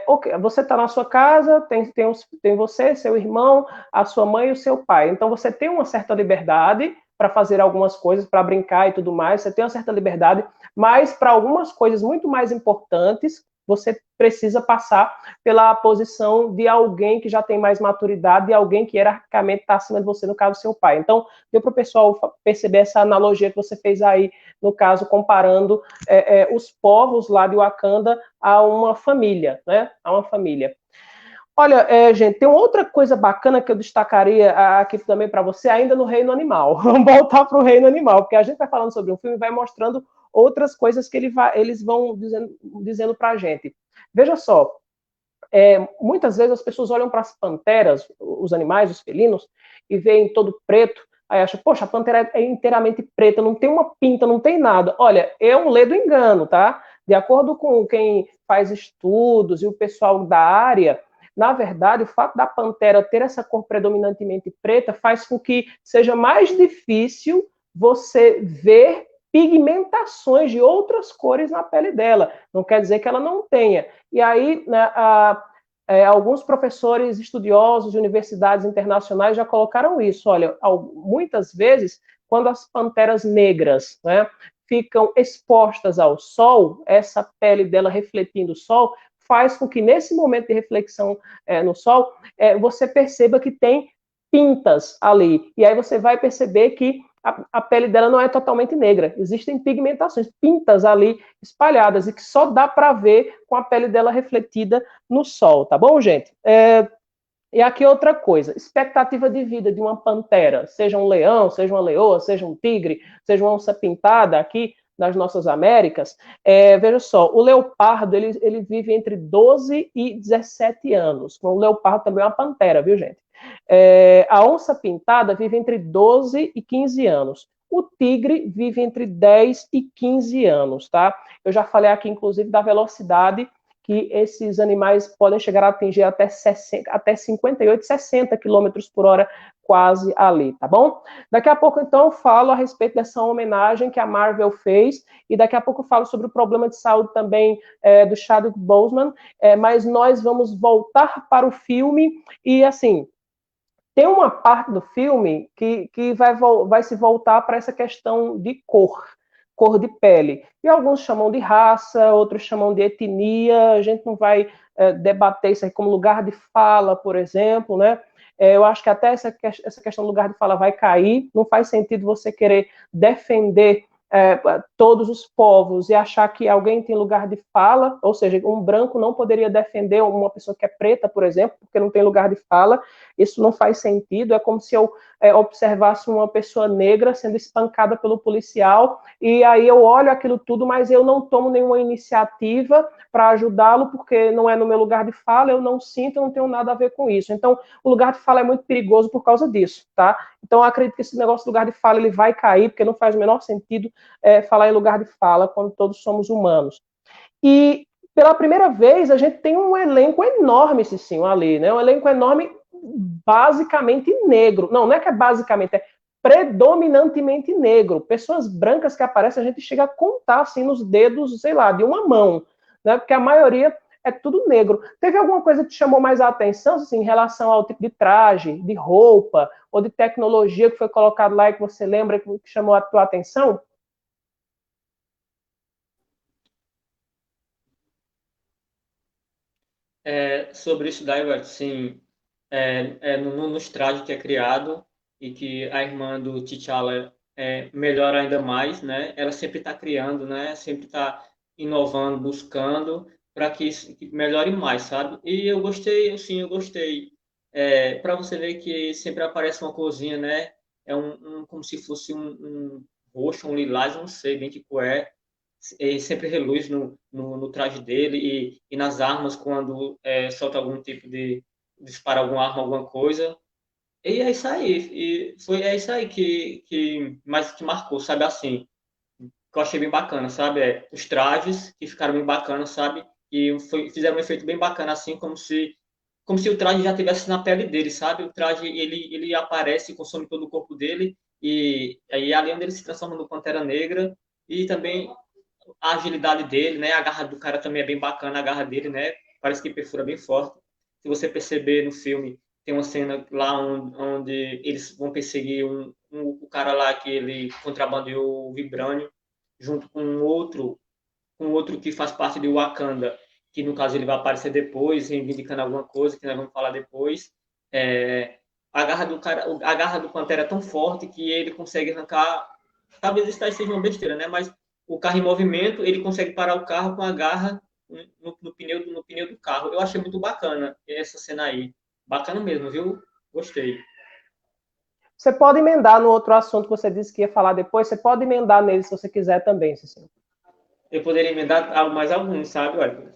okay, você está na sua casa, tem você, seu irmão, a sua mãe e o seu pai. Então você tem uma certa liberdade para fazer algumas coisas, para brincar e tudo mais, você tem uma certa liberdade, mas para algumas coisas muito mais importantes, você precisa passar pela posição de alguém que já tem mais maturidade, de alguém que hierarquicamente está acima de você, no caso, seu pai. Então, deu para o pessoal perceber essa analogia que você fez aí, no caso, comparando os povos lá de Wakanda a uma família, né? A uma família. Olha, gente, tem outra coisa bacana que eu destacaria aqui também para você, ainda no reino animal. Vamos voltar para o reino animal, porque a gente vai falando sobre um filme e vai mostrando outras coisas que eles vão dizendo para a gente. Veja só, muitas vezes as pessoas olham para as panteras, os animais, os felinos, e veem todo preto, aí acham, poxa, a pantera é inteiramente preta, não tem uma pinta, não tem nada. Olha, é um ledo engano, tá? De acordo com quem faz estudos e o pessoal da área, na verdade, o fato da pantera ter essa cor predominantemente preta faz com que seja mais difícil você ver pigmentações de outras cores na pele dela. Não quer dizer que ela não tenha. E aí, né, alguns professores estudiosos de universidades internacionais já colocaram isso. Olha, muitas vezes, quando as panteras negras, né, ficam expostas ao sol, essa pele dela refletindo o sol, faz com que nesse momento de reflexão no sol, você perceba que tem pintas ali. E aí você vai perceber que a pele dela não é totalmente negra. Existem pigmentações, pintas ali espalhadas e que só dá para ver com a pele dela refletida no sol, tá bom, gente? E aqui outra coisa, expectativa de vida de uma pantera, seja um leão, seja uma leoa, seja um tigre, seja uma onça pintada aqui nas nossas Américas, veja só, o leopardo, ele vive entre 12 e 17 anos. O leopardo também é uma pantera, viu, gente? A onça pintada vive entre 12 e 15 anos. O tigre vive entre 10 e 15 anos, tá? Eu já falei aqui, inclusive, da velocidade que esses animais podem chegar a atingir até 58, 60 quilômetros por hora, quase ali, tá bom? Daqui a pouco, então, eu falo a respeito dessa homenagem que a Marvel fez, e daqui a pouco eu falo sobre o problema de saúde também do Chadwick Boseman, mas nós vamos voltar para o filme, e assim, tem uma parte do filme que vai se voltar para essa questão de cor de pele. E alguns chamam de raça, outros chamam de etnia. A gente não vai debater isso aí como lugar de fala, por exemplo, né? Eu acho que até essa questão do lugar de fala vai cair. Não faz sentido você querer defender todos os povos e achar que alguém tem lugar de fala, ou seja, um branco não poderia defender uma pessoa que é preta, por exemplo, porque não tem lugar de fala. Isso não faz sentido. É como se eu observasse uma pessoa negra sendo espancada pelo policial, e aí eu olho aquilo tudo, mas eu não tomo nenhuma iniciativa para ajudá-lo, porque não é no meu lugar de fala, eu não sinto, eu não tenho nada a ver com isso. Então, o lugar de fala é muito perigoso por causa disso, tá? Então, eu acredito que esse negócio do lugar de fala ele vai cair, porque não faz o menor sentido falar em lugar de fala quando todos somos humanos. E pela primeira vez a gente tem um elenco enorme, Cicinho, ali, né? Um elenco enorme, basicamente negro. Não é que é basicamente, é predominantemente negro. Pessoas brancas que aparecem, a gente chega a contar assim nos dedos, sei lá, de uma mão, né? Porque a maioria é tudo negro. Teve alguma coisa que te chamou mais a atenção, assim, em relação ao tipo de traje, de roupa ou de tecnologia que foi colocado lá e que você lembra que chamou a tua atenção? Sobre isso daí, Eduardo, sim, nos trajes que é criado e que a irmã do T'Challa melhora ainda mais, né? Ela sempre está criando, né? Sempre está inovando, buscando para que isso que melhore mais, sabe? E eu gostei, sim, eu gostei. Para você ver que sempre aparece uma corzinha, né? Como se fosse um roxo, um lilás, não sei bem que cor é. Ele sempre reluz no traje dele e nas armas quando solta algum tipo de dispara alguma arma, alguma coisa. E é isso aí. É isso aí que mais que marcou, sabe assim, que eu achei bem bacana, sabe? Os trajes que ficaram bem bacanas, sabe? E fizeram um efeito bem bacana assim, como se o traje já tivesse na pele dele, sabe? O traje ele aparece e consome todo o corpo dele e aí ali onde ele se transforma no Pantera Negra e também a agilidade dele, né? A garra do cara também é bem bacana, a garra dele, né? Parece que perfura bem forte. Se você perceber no filme, tem uma cena lá onde eles vão perseguir o cara lá que ele contrabandeou o vibrânio, junto com outro que faz parte de Wakanda, que no caso ele vai aparecer depois, reivindicando alguma coisa que nós vamos falar depois. É, a garra do Pantera é tão forte que ele consegue arrancar. Talvez isso seja uma besteira, né? Mas o carro em movimento, ele consegue parar o carro com a garra no pneu do carro. Eu achei muito bacana essa cena aí. Bacana mesmo, viu? Gostei. Você pode emendar no outro assunto que você disse que ia falar depois, você pode emendar nele se você quiser também, Cicinho. Eu poderia emendar mais alguns, sabe? Olha,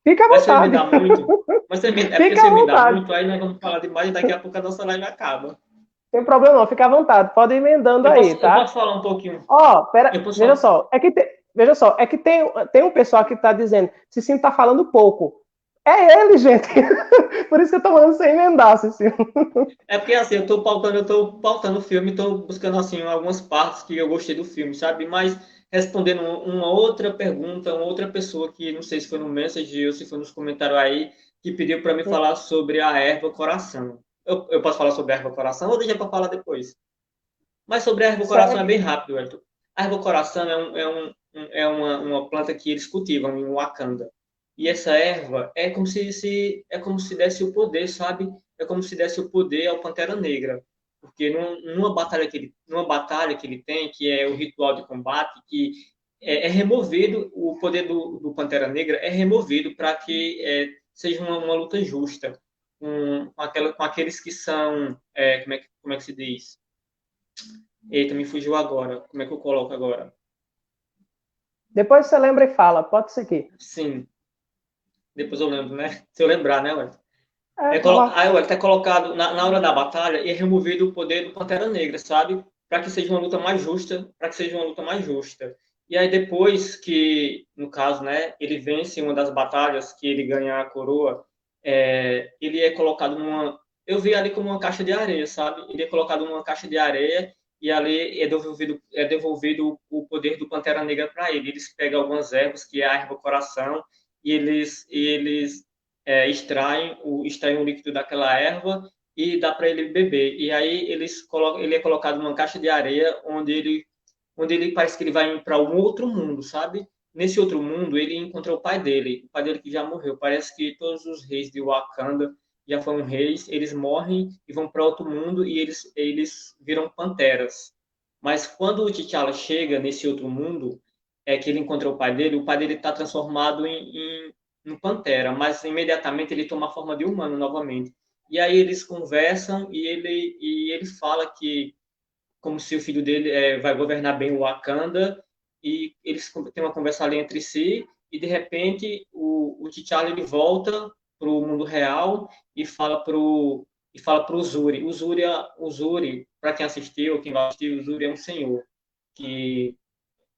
Fica à mas se eu vontade. emendar muito, é porque Fica se à eu emendar vontade. muito, aí nós vamos falar demais e daqui a pouco a nossa live acaba. Tem problema não, fica à vontade. Pode ir emendando aí, Eu tá? posso falar um pouquinho. Ó, Eu posso veja falar. só, veja só, é que tem um pessoal que está dizendo, Cicinho tá falando pouco. É ele, gente. Por isso que eu tô falando sem emendar, Cicinho. É porque assim, eu tô pautando o filme, tô buscando assim algumas partes que eu gostei do filme, sabe? Mas respondendo uma outra pergunta, uma outra pessoa que não sei se foi no message ou se foi nos comentários aí, que pediu para me falar sobre a erva coração. Eu posso falar sobre a erva coração ou deixa para falar depois? Mas sobre a erva coração é Segue. bem rápido, Elton. A erva coração é uma planta que eles cultivam em Wakanda. E essa erva é como se desse o poder, sabe? É como se desse o poder ao Pantera Negra, porque numa batalha que ele tem, que é o ritual de combate, que é removido o poder do Pantera Negra é removido para que seja uma luta justa com aqueles que são como é que se diz? Eita, me fugiu agora. Como é que eu coloco agora? Depois você lembra e fala, pode seguir. Sim, depois eu lembro, né? Se eu lembrar, né, Wellington? Vai lá. Aí o Wellington é colocado na hora da batalha e é removido o poder do Pantera Negra, sabe? Para que seja uma luta mais justa, para que seja uma luta mais justa. E aí depois que, no caso, né, ele vence uma das batalhas, que ele ganha a coroa, ele é colocado numa... Eu vi ali como uma caixa de areia, sabe? Ele é colocado numa caixa de areia e ali é devolvido o poder do Pantera Negra para ele. Eles pegam algumas ervas, que é a erva coração, e eles extraem o líquido daquela erva e dá para ele beber. E aí ele é colocado numa caixa de areia onde ele parece que ele vai para um outro mundo, sabe? Nesse outro mundo, ele encontra o pai dele que já morreu. Parece que todos os reis de Wakanda já foram reis, eles morrem e vão para outro mundo e eles viram panteras. Mas quando o T'Challa chega nesse outro mundo, é que ele encontra o pai dele está transformado em pantera, mas imediatamente ele toma a forma de humano novamente. E aí eles conversam e ele fala que como se o filho dele vai governar bem o Wakanda, e eles têm uma conversa ali entre si, e de repente o T'Challa ele volta para o mundo real e fala pro Zuri. O Zuri, para quem assistiu, quem vai assistir, o Zuri é um senhor que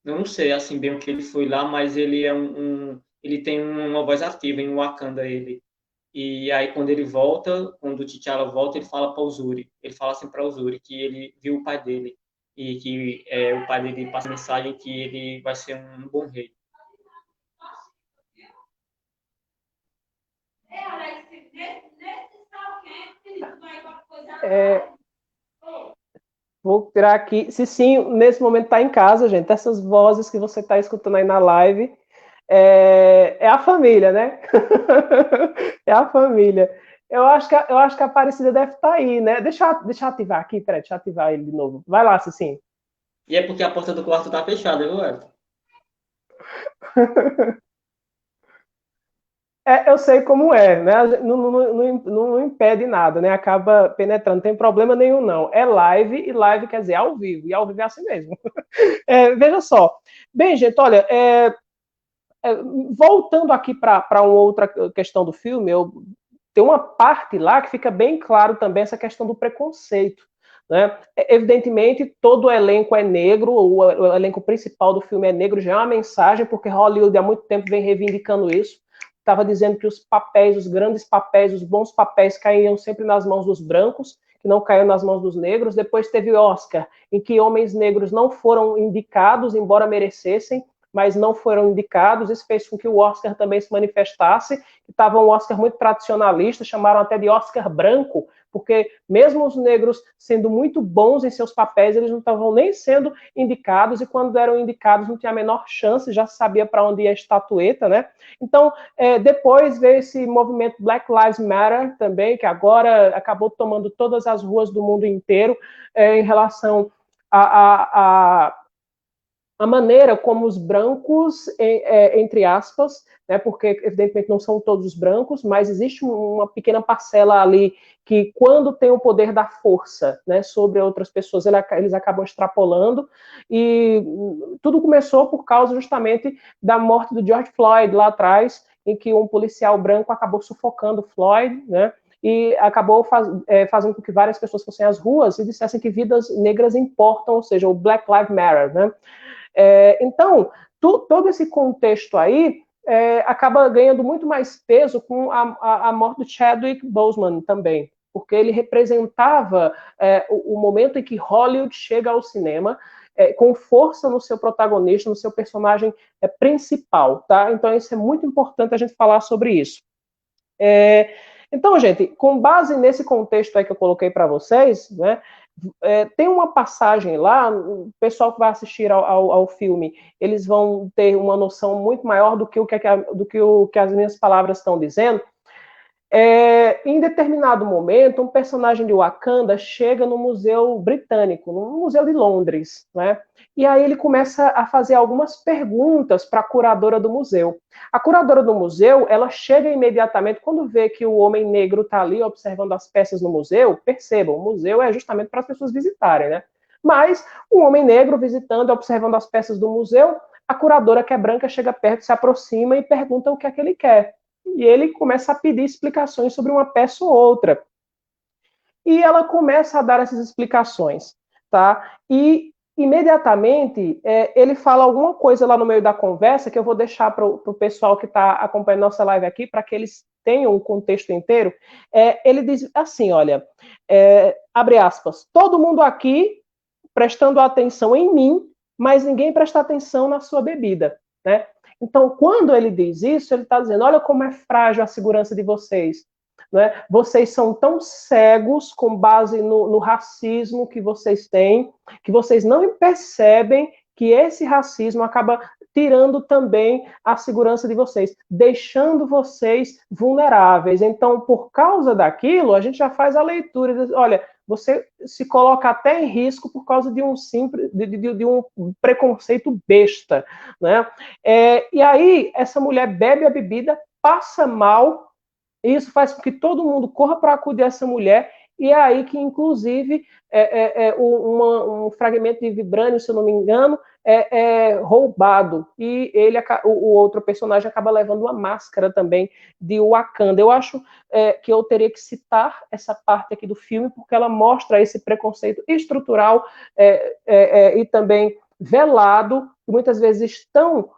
eu não sei assim bem o que ele foi lá, mas ele ele tem uma voz ativa em Wakanda ele. E aí, quando o T'Challa volta, ele fala para o Zuri. Ele fala assim para o Zuri que ele viu o pai dele e que o pai dele passa a mensagem que ele vai ser um bom rei. É, vou tirar aqui. Se sim, nesse momento está em casa, gente. Essas vozes que você está escutando aí na live é a família, né? É a família. Eu acho que a Aparecida deve estar aí, né? Deixa eu ativar aqui, peraí, deixa eu ativar ele de novo. Vai lá, Cicinho. E é porque a porta do quarto tá fechada, viu, Everton? Eu sei como é, né? Não impede nada, né? Acaba penetrando, não tem problema nenhum, não. É live, e live quer dizer ao vivo, e ao vivo é assim mesmo. Veja só. Bem, gente, olha, voltando aqui para uma outra questão do filme, tem uma parte lá que fica bem claro também essa questão do preconceito. Né? Evidentemente, todo o elenco é negro, o elenco principal do filme é negro, já é uma mensagem, porque Hollywood há muito tempo vem reivindicando isso. Estava dizendo que os papéis, os grandes papéis, os bons papéis caíam sempre nas mãos dos brancos, que não caíam nas mãos dos negros. Depois teve Oscar, em que homens negros não foram indicados, embora merecessem, mas não foram indicados. Isso fez com que o Oscar também se manifestasse. Estava um Oscar muito tradicionalista, chamaram até de Oscar branco, porque mesmo os negros sendo muito bons em seus papéis, eles não estavam nem sendo indicados, e quando eram indicados não tinha a menor chance, já sabia para onde ia a estatueta, né? Então, depois veio esse movimento Black Lives Matter também, que agora acabou tomando todas as ruas do mundo inteiro, em relação a maneira como os brancos, entre aspas, né, porque evidentemente não são todos os brancos, mas existe uma pequena parcela ali que, quando tem o poder da força, né, sobre outras pessoas, eles acabam extrapolando, e tudo começou por causa justamente da morte do George Floyd lá atrás, em que um policial branco acabou sufocando Floyd, né, e acabou fazendo com que várias pessoas fossem às ruas e dissessem que vidas negras importam, ou seja, o Black Lives Matter, né? Então, todo esse contexto aí acaba ganhando muito mais peso com a morte do Chadwick Boseman também, porque ele representava o momento em que Hollywood chega ao cinema com força no seu protagonista, no seu personagem principal, tá? Então, isso é muito importante a gente falar sobre isso. Então, gente, com base nesse contexto aí que eu coloquei para vocês, né, tem uma passagem lá, o pessoal que vai assistir ao filme, eles vão ter uma noção muito maior do que as minhas palavras estão dizendo. Em determinado momento, um personagem de Wakanda chega no Museu Britânico, no Museu de Londres, né? E aí ele começa a fazer algumas perguntas para a curadora do museu. A curadora do museu, ela chega imediatamente, quando vê que o homem negro está ali observando as peças no museu, percebam, o museu é justamente para as pessoas visitarem, né? Mas o homem negro visitando e observando as peças do museu, a curadora, que é branca, chega perto, se aproxima e pergunta o que é que ele quer. E ele começa a pedir explicações sobre uma peça ou outra. E ela começa a dar essas explicações, tá? E imediatamente ele fala alguma coisa lá no meio da conversa que eu vou deixar para o pessoal que está acompanhando nossa live aqui, para que eles tenham o contexto inteiro. Ele diz assim, olha, abre aspas, todo mundo aqui prestando atenção em mim, mas ninguém presta atenção na sua bebida, né? Então, quando ele diz isso, ele está dizendo, olha como é frágil a segurança de vocês. Né? Vocês são tão cegos com base no racismo que vocês têm, que vocês não percebem que esse racismo acaba tirando também a segurança de vocês, deixando vocês vulneráveis. Então, por causa daquilo, a gente já faz a leitura e diz, olha, você se coloca até em risco por causa de um simples, de um preconceito besta, né? E aí, essa mulher bebe a bebida, passa mal, e isso faz com que todo mundo corra para acudir essa mulher, e é aí que, inclusive, um fragmento de vibrânio, se eu não me engano, é roubado, e o outro personagem acaba levando uma máscara também de Wakanda. Eu acho que eu teria que citar essa parte aqui do filme, porque ela mostra esse preconceito estrutural e também velado, que muitas vezes estão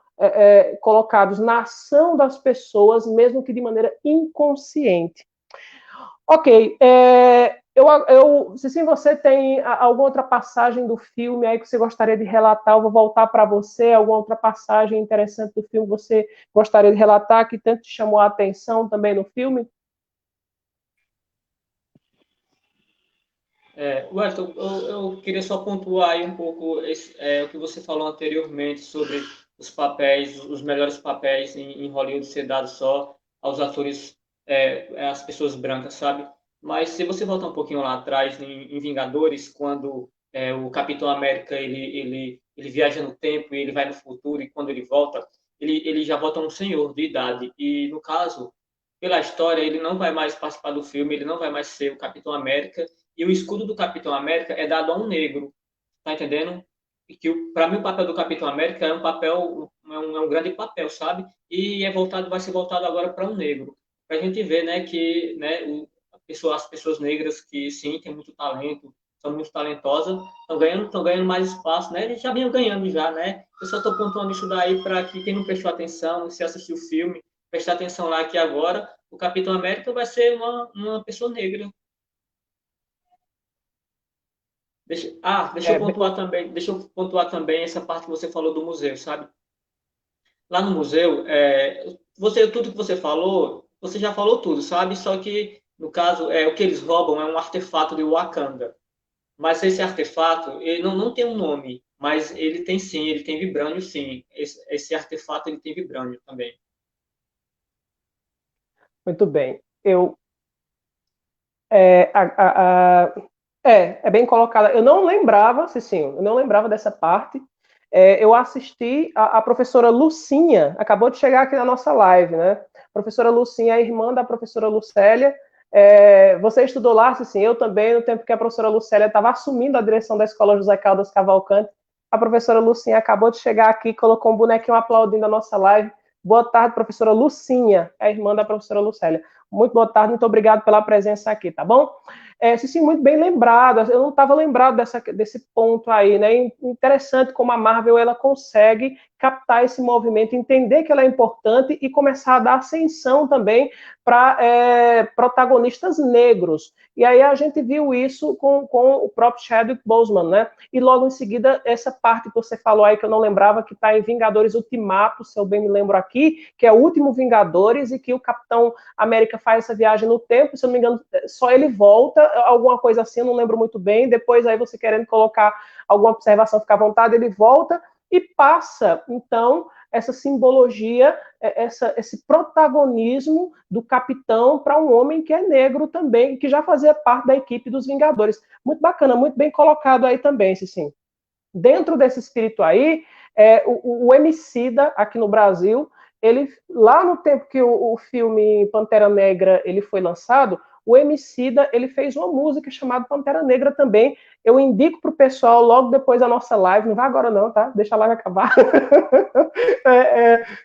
colocados na ação das pessoas, mesmo que de maneira inconsciente. Ok, se você tem alguma outra passagem do filme aí que você gostaria de relatar, eu vou voltar para você, alguma outra passagem interessante do filme que você gostaria de relatar, que tanto te chamou a atenção também no filme? Wellington, eu queria só pontuar aí um pouco o que você falou anteriormente sobre os papéis, os melhores papéis em Hollywood ser dado só aos atores, às pessoas brancas, sabe? Mas se você voltar um pouquinho lá atrás, em Vingadores, quando o Capitão América ele viaja no tempo e ele vai no futuro, e quando ele volta, ele já volta um senhor de idade. E, no caso, pela história, ele não vai mais participar do filme, ele não vai mais ser o Capitão América, e o escudo do Capitão América é dado a um negro, tá entendendo? E que para mim o papel do Capitão América é um papel, é um grande papel, sabe? E vai ser voltado agora para um negro, para a gente ver, né, que, né, as pessoas negras que sim têm muito talento, são muito talentosas, estão ganhando mais espaço, né? Eles já vinham ganhando já, né? Eu só estou pontuando isso daí para que quem não prestou atenção, se assistiu o filme, prestar atenção lá que agora o Capitão América vai ser uma pessoa negra. Deixa eu pontuar também essa parte que você falou do museu, sabe? Lá no museu, tudo que você falou, você já falou tudo, sabe? Só que, no caso, o que eles roubam é um artefato de Wakanda. Mas esse artefato, ele não tem um nome, mas ele tem sim, ele tem vibrânio sim. Esse artefato, ele tem vibrânio também. Muito bem. É, a, a, é bem colocada. Eu não lembrava, Cicinho, eu não lembrava dessa parte. Eu assisti a professora Lucinha, acabou de chegar aqui na nossa live, né? A professora Lucinha é irmã da professora Lucélia. Você estudou lá, Cicinho? Eu também, no tempo que a professora Lucélia estava assumindo a direção da Escola José Caldas Cavalcante. A professora Lucinha acabou de chegar aqui, colocou um bonequinho aplaudindo a nossa live. Boa tarde, professora Lucinha, é a irmã da professora Lucélia. Muito boa tarde, muito obrigado pela presença aqui, tá bom? Sim, muito bem lembrado. Eu não estava lembrado desse ponto aí, né? Interessante como a Marvel ela consegue captar esse movimento, entender que ela é importante e começar a dar ascensão também para protagonistas negros. E aí a gente viu isso com o próprio Chadwick Boseman, né? E logo em seguida, essa parte que você falou aí, que eu não lembrava, que está em Vingadores Ultimato, se eu bem me lembro aqui, que é o último Vingadores, e que o Capitão América faz essa viagem no tempo, se eu não me engano, só ele volta, alguma coisa assim, eu não lembro muito bem, depois aí você querendo colocar alguma observação, fica à vontade, ele volta e passa, então, essa simbologia, esse protagonismo do capitão para um homem que é negro também, que já fazia parte da equipe dos Vingadores. Muito bacana, muito bem colocado aí também, sim. Dentro desse espírito aí, o Emicida, aqui no Brasil, ele, lá no tempo que o filme Pantera Negra ele foi lançado, o Emicida ele fez uma música chamada Pantera Negra também. Eu indico para o pessoal logo depois da nossa live, não vai agora não, tá? Deixa a live acabar.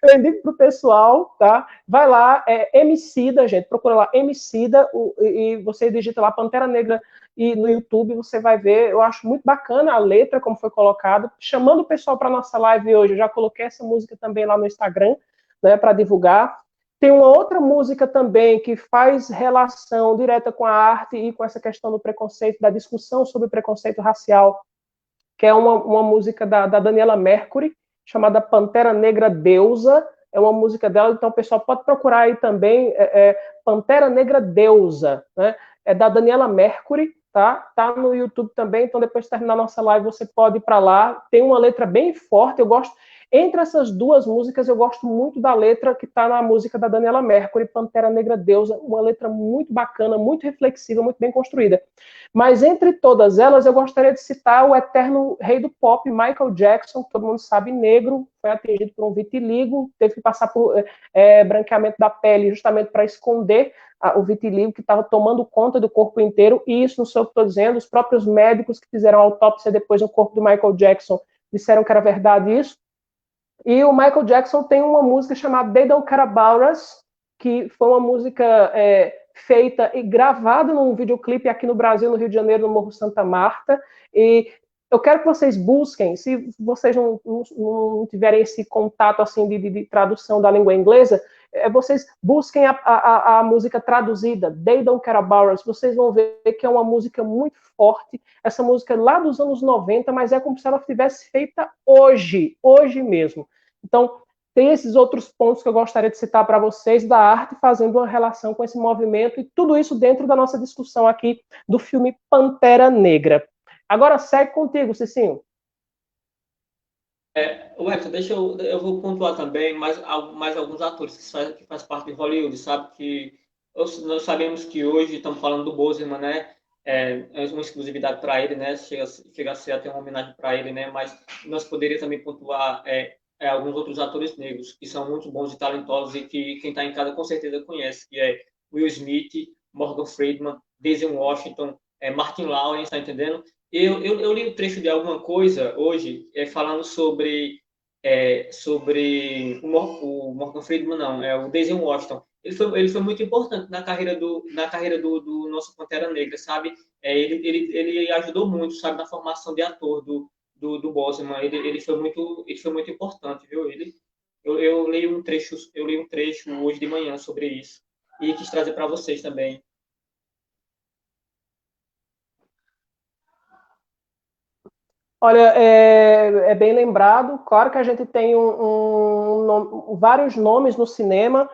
Eu indico para o pessoal, tá? Vai lá, Emicida, gente, procura lá Emicida e você digita lá Pantera Negra e no YouTube você vai ver, eu acho muito bacana a letra, como foi colocado, chamando o pessoal para a nossa live hoje, eu já coloquei essa música também lá no Instagram, né, para divulgar. Tem uma outra música também que faz relação direta com a arte e com essa questão do preconceito, da discussão sobre o preconceito racial, que é uma música da Daniela Mercury, chamada Pantera Negra Deusa, é uma música dela, então o pessoal pode procurar aí também, Pantera Negra Deusa, né? É da Daniela Mercury, tá no YouTube também, então depois de terminar a nossa live você pode ir para lá, tem uma letra bem forte, eu gosto, entre essas duas músicas eu gosto muito da letra que está na música da Daniela Mercury, Pantera Negra Deusa, uma letra muito bacana, muito reflexiva, muito bem construída. Mas entre todas elas eu gostaria de citar o eterno rei do pop, Michael Jackson, que todo mundo sabe, negro, foi atingido por um vitiligo, teve que passar por branqueamento da pele justamente para esconder o vitiligo que estava tomando conta do corpo inteiro, e isso não sou eu que estou dizendo, os próprios médicos que fizeram a autópsia depois no corpo do Michael Jackson disseram que era verdade isso. E o Michael Jackson tem uma música chamada They Don't Care About Us, que foi uma música feita e gravada num videoclipe aqui no Brasil, no Rio de Janeiro, no Morro Santa Marta, e eu quero que vocês busquem, se vocês não tiverem esse contato assim de tradução da língua inglesa, vocês busquem a música traduzida, They Don't Care About Us, vocês vão ver que é uma música muito forte, essa música lá dos anos 90, mas é como se ela tivesse feita hoje mesmo. Então, tem esses outros pontos que eu gostaria de citar para vocês da arte, fazendo uma relação com esse movimento, e tudo isso dentro da nossa discussão aqui do filme Pantera Negra. Agora segue contigo, Cicinho. Wellington, eu vou pontuar também mais alguns atores que faz parte de Hollywood, sabe? Que nós sabemos que hoje estamos falando do Boseman, né? É uma exclusividade para ele, né? Chega a ser até uma homenagem para ele, né? Mas nós poderíamos também pontuar alguns outros atores negros que são muito bons e talentosos e que quem está em casa com certeza conhece, que é Will Smith, Morgan Freeman, Denzel Washington, Martin Lawrence, tá entendendo? Eu li um trecho de alguma coisa hoje falando sobre o Morgan Freeman, não, o Denzel Washington. Ele foi muito importante na carreira do nosso Pantera Negra, sabe? Ele ajudou muito, sabe, na formação de ator do Boseman. Ele foi muito importante, viu? Eu li um trecho hoje de manhã sobre isso e quis trazer para vocês também. Olha, é bem lembrado. Claro que a gente tem vários nomes no cinema.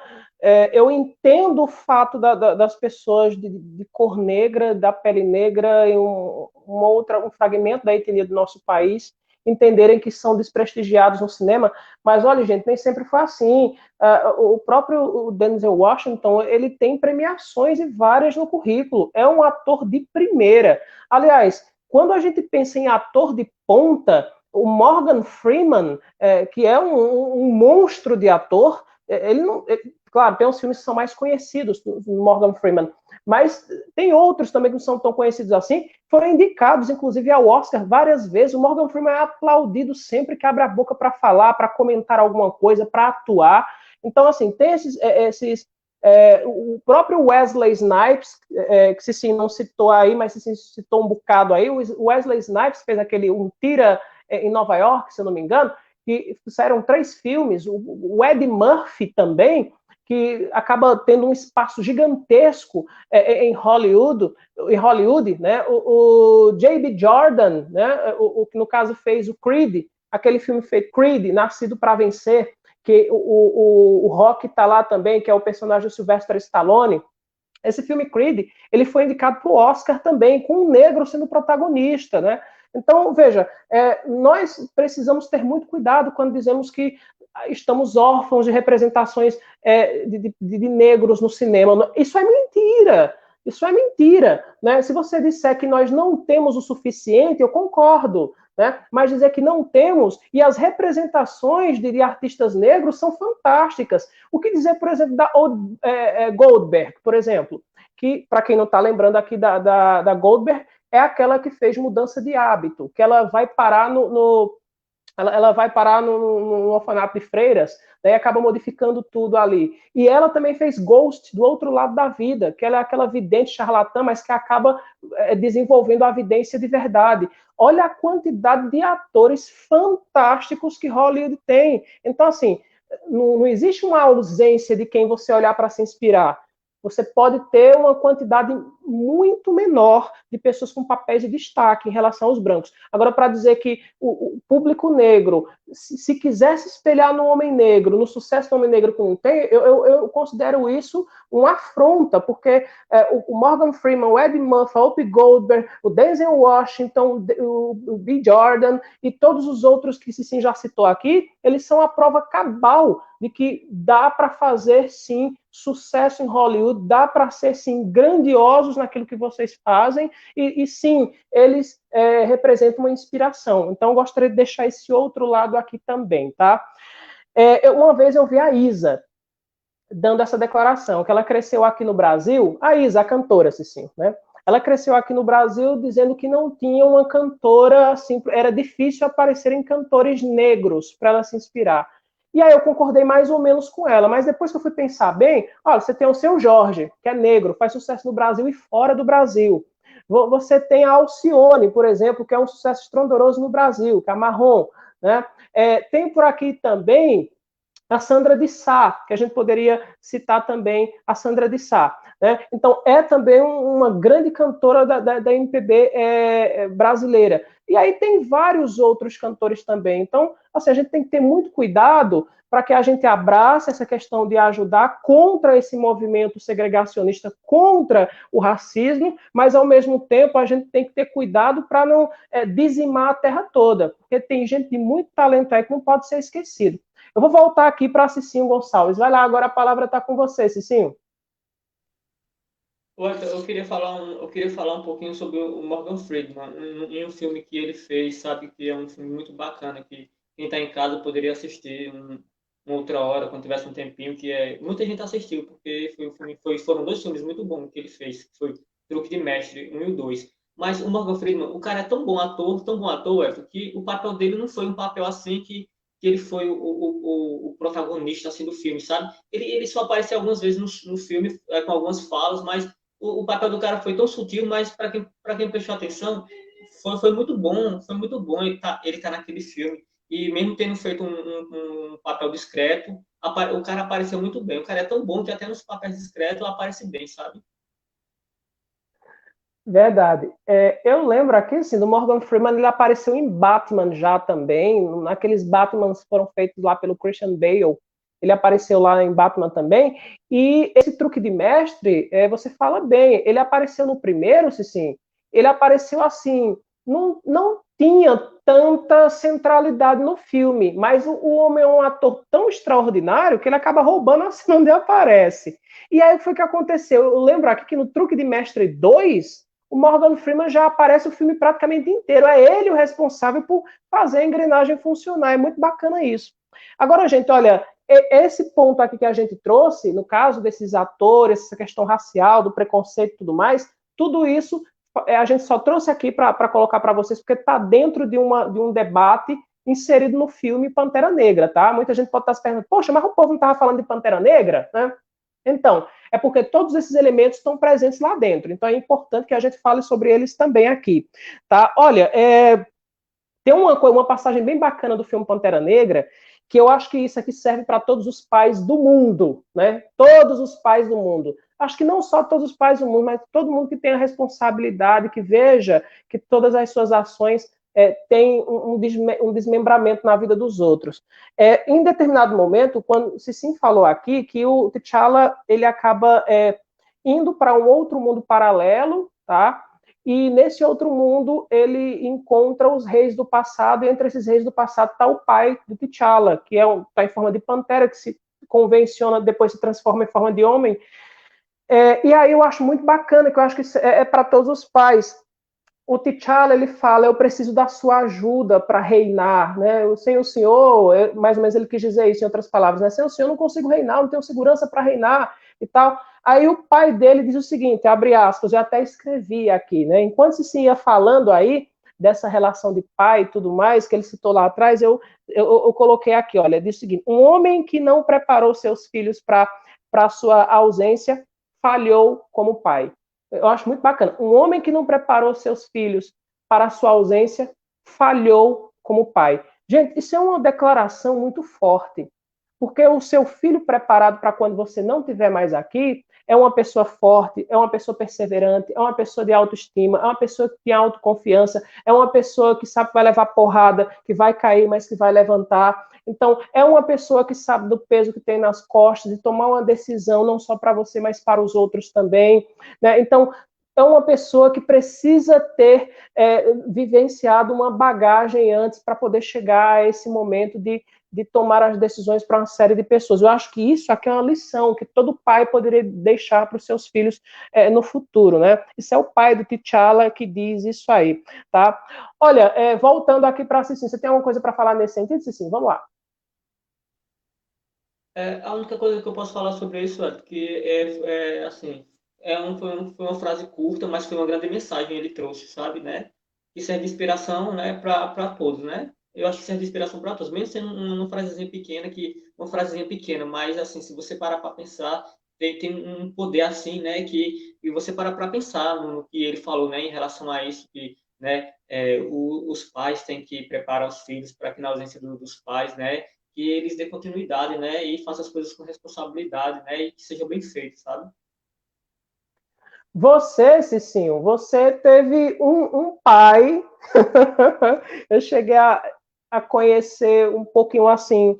Eu entendo o fato das pessoas de cor negra, da pele negra, em um fragmento da etnia do nosso país, entenderem que são desprestigiados no cinema. Mas, olha, gente, nem sempre foi assim. O próprio Denzel Washington, ele tem premiações e várias no currículo. É um ator de primeira. Aliás, quando a gente pensa em ator de ponta, o Morgan Freeman, que é um monstro de ator, ele não, claro, tem uns filmes que são mais conhecidos do Morgan Freeman, mas tem outros também que não são tão conhecidos assim, foram indicados, inclusive, ao Oscar várias vezes. O Morgan Freeman é aplaudido sempre que abre a boca para falar, para comentar alguma coisa, para atuar. Então, assim, tem esses o próprio Wesley Snipes, que se sim, não citou aí, mas se citou um bocado aí, o Wesley Snipes fez um tira em Nova York, se eu não me engano, que fizeram 3 filmes, o Eddie Murphy também, que acaba tendo um espaço gigantesco em Hollywood, né? O J.B. Jordan, né? O que no caso fez o Creed, aquele filme feito Creed, Nascido para Vencer, que o Rock está lá também, que é o personagem do Sylvester Stallone. Esse filme Creed, ele foi indicado para o Oscar também, com um negro sendo protagonista, né? Então, veja, nós precisamos ter muito cuidado quando dizemos que estamos órfãos de representações de negros no cinema. Isso é mentira. Isso é mentira, né? Se você disser que nós não temos o suficiente, eu concordo, né? Mas dizer que não temos, e as representações de artistas negros são fantásticas. O que dizer, por exemplo, da Goldberg, por exemplo, que, para quem não está lembrando aqui da Goldberg, é aquela que fez Mudança de Hábito, que ela vai parar ela vai parar no orfanato de freiras, daí acaba modificando tudo ali. E ela também fez Ghost, do outro lado da vida, que ela é aquela vidente charlatã, mas que acaba desenvolvendo a vidência de verdade. Olha a quantidade de atores fantásticos que Hollywood tem. Então, assim, não existe uma ausência de quem você olhar para se inspirar. Você pode ter uma quantidade muito menor de pessoas com papéis de destaque em relação aos brancos. Agora, para dizer que o público negro, se quiser se espelhar no homem negro, no sucesso do homem negro que não tem, eu considero isso uma afronta, porque o Morgan Freeman, o Eddie Murphy, o Whoopi Goldberg, o Denzel Washington, o B. Jordan e todos os outros que Cicim já citou aqui, eles são a prova cabal de que dá para fazer, sim, sucesso em Hollywood, dá para ser, sim, grandiosos naquilo que vocês fazem, e sim, eles representam uma inspiração. Então, eu gostaria de deixar esse outro lado aqui também, tá? Uma vez eu vi a Isa dando essa declaração, que ela cresceu aqui no Brasil, a Isa, a cantora, sim, né? Ela cresceu aqui no Brasil dizendo que não tinha uma cantora, assim, era difícil aparecerem cantores negros para ela se inspirar. E aí eu concordei mais ou menos com ela, mas depois que eu fui pensar bem, olha, você tem o Seu Jorge, que é negro, faz sucesso no Brasil e fora do Brasil. Você tem a Alcione, por exemplo, que é um sucesso estrondoroso no Brasil, que é a Marrom, né? Tem por aqui também a Sandra de Sá, que a gente poderia citar também a Sandra de Sá. Né? Então, é também uma grande cantora da MPB brasileira. E aí tem vários outros cantores também. Então, assim, a gente tem que ter muito cuidado para que a gente abrace essa questão de ajudar contra esse movimento segregacionista, contra o racismo, mas, ao mesmo tempo, a gente tem que ter cuidado para não dizimar a terra toda, porque tem gente de muito talento aí que não pode ser esquecido. Eu vou voltar aqui para Cicinho Gonçalves. Vai lá, agora a palavra está com você, Cicinho. Eu queria falar um pouquinho sobre o Morgan Freeman, em um filme que ele fez, sabe, que é um filme muito bacana, que quem está em casa poderia assistir uma outra hora, quando tivesse um tempinho, muita gente assistiu, porque foram dois filmes muito bons que ele fez, que foi Truque de Mestre 1 e o 2. Mas o Morgan Freeman, o cara é tão bom ator, Everton, que o papel dele não foi um papel assim que ele foi o protagonista assim, do filme, sabe? Ele só apareceu algumas vezes no filme, com algumas falas, mas o papel do cara foi tão sutil, mas para quem prestou atenção, foi muito bom, ele tá naquele filme. E mesmo tendo feito um papel discreto, o cara apareceu muito bem. O cara é tão bom que até nos papéis discretos aparece bem, sabe? Verdade. Eu lembro aqui, assim, do Morgan Freeman, ele apareceu em Batman já também, naqueles Batmans que foram feitos lá pelo Christian Bale, ele apareceu lá em Batman também, e esse Truque de Mestre, você fala bem, ele apareceu no primeiro, sim, ele apareceu assim, não tinha tanta centralidade no filme, mas o homem é um ator tão extraordinário que ele acaba roubando a cena onde aparece. E aí foi o que aconteceu, eu lembro aqui que no Truque de Mestre 2, o Morgan Freeman já aparece o filme praticamente inteiro. É ele o responsável por fazer a engrenagem funcionar. É muito bacana isso. Agora, gente, olha, esse ponto aqui que a gente trouxe, no caso desses atores, essa questão racial, do preconceito e tudo mais, tudo isso a gente só trouxe aqui para colocar para vocês, porque está dentro de um debate inserido no filme Pantera Negra, tá? Muita gente pode estar se perguntando, poxa, mas o povo não estava falando de Pantera Negra, né? Então, é porque todos esses elementos estão presentes lá dentro. Então, é importante que a gente fale sobre eles também aqui. Tá? Olha, tem uma passagem bem bacana do filme Pantera Negra, que eu acho que isso aqui serve para todos os pais do mundo, né? Todos os pais do mundo. Acho que não só todos os pais do mundo, mas todo mundo que tem a responsabilidade, que veja que todas as suas ações tem um desmembramento na vida dos outros. Em determinado momento, quando Cicim falou aqui que o T'Challa ele acaba indo para um outro mundo paralelo, tá? E nesse outro mundo ele encontra os reis do passado, e entre esses reis do passado está o pai do T'Challa, que tá em forma de pantera, que se convenciona, depois se transforma em forma de homem. E aí eu acho muito bacana, que eu acho que é para todos os pais. O T'Challa, ele fala, eu preciso da sua ajuda para reinar, né? Sem o senhor, mais ou menos ele quis dizer isso em outras palavras, né? Sem o senhor eu não consigo reinar, não tenho segurança para reinar e tal. Aí o pai dele diz o seguinte, abre aspas, eu até escrevi aqui, né? Enquanto se ia falando aí dessa relação de pai e tudo mais, que ele citou lá atrás, eu coloquei aqui, olha, diz o seguinte, um homem que não preparou seus filhos para a sua ausência falhou como pai. Eu acho muito bacana. Um homem que não preparou seus filhos para a sua ausência falhou como pai. Gente, isso é uma declaração muito forte, porque o seu filho preparado para quando você não estiver mais aqui é uma pessoa forte, é uma pessoa perseverante, é uma pessoa de autoestima, é uma pessoa que tem autoconfiança, é uma pessoa que sabe que vai levar porrada, que vai cair, mas que vai levantar. Então, é uma pessoa que sabe do peso que tem nas costas, de tomar uma decisão não só para você, mas para os outros também. Né? Então, é uma pessoa que precisa ter vivenciado uma bagagem antes para poder chegar a esse momento de tomar as decisões para uma série de pessoas. Eu acho que isso aqui é uma lição que todo pai poderia deixar para os seus filhos no futuro, né? Isso é o pai do T'Challa que diz isso aí, tá? Olha, voltando aqui para a Cicim, você tem alguma coisa para falar nesse sentido, Cicim? Vamos lá. A única coisa que eu posso falar sobre isso é que assim, foi uma frase curta, mas foi uma grande mensagem ele trouxe, sabe, né? E serve de inspiração, né, para todos, né? Eu acho que serve de inspiração para todos, mesmo sendo uma frasezinha pequena, mas assim, se você parar para pensar, tem um poder assim, né, que e você parar para pensar no que ele falou, né, em relação a isso, que, né, os pais têm que preparar os filhos para que na ausência dos pais, né, que eles dêem continuidade, né, e façam as coisas com responsabilidade, né, e que seja bem feito, sabe? Você, Cicinho, você teve um pai. Eu cheguei a conhecer um pouquinho assim,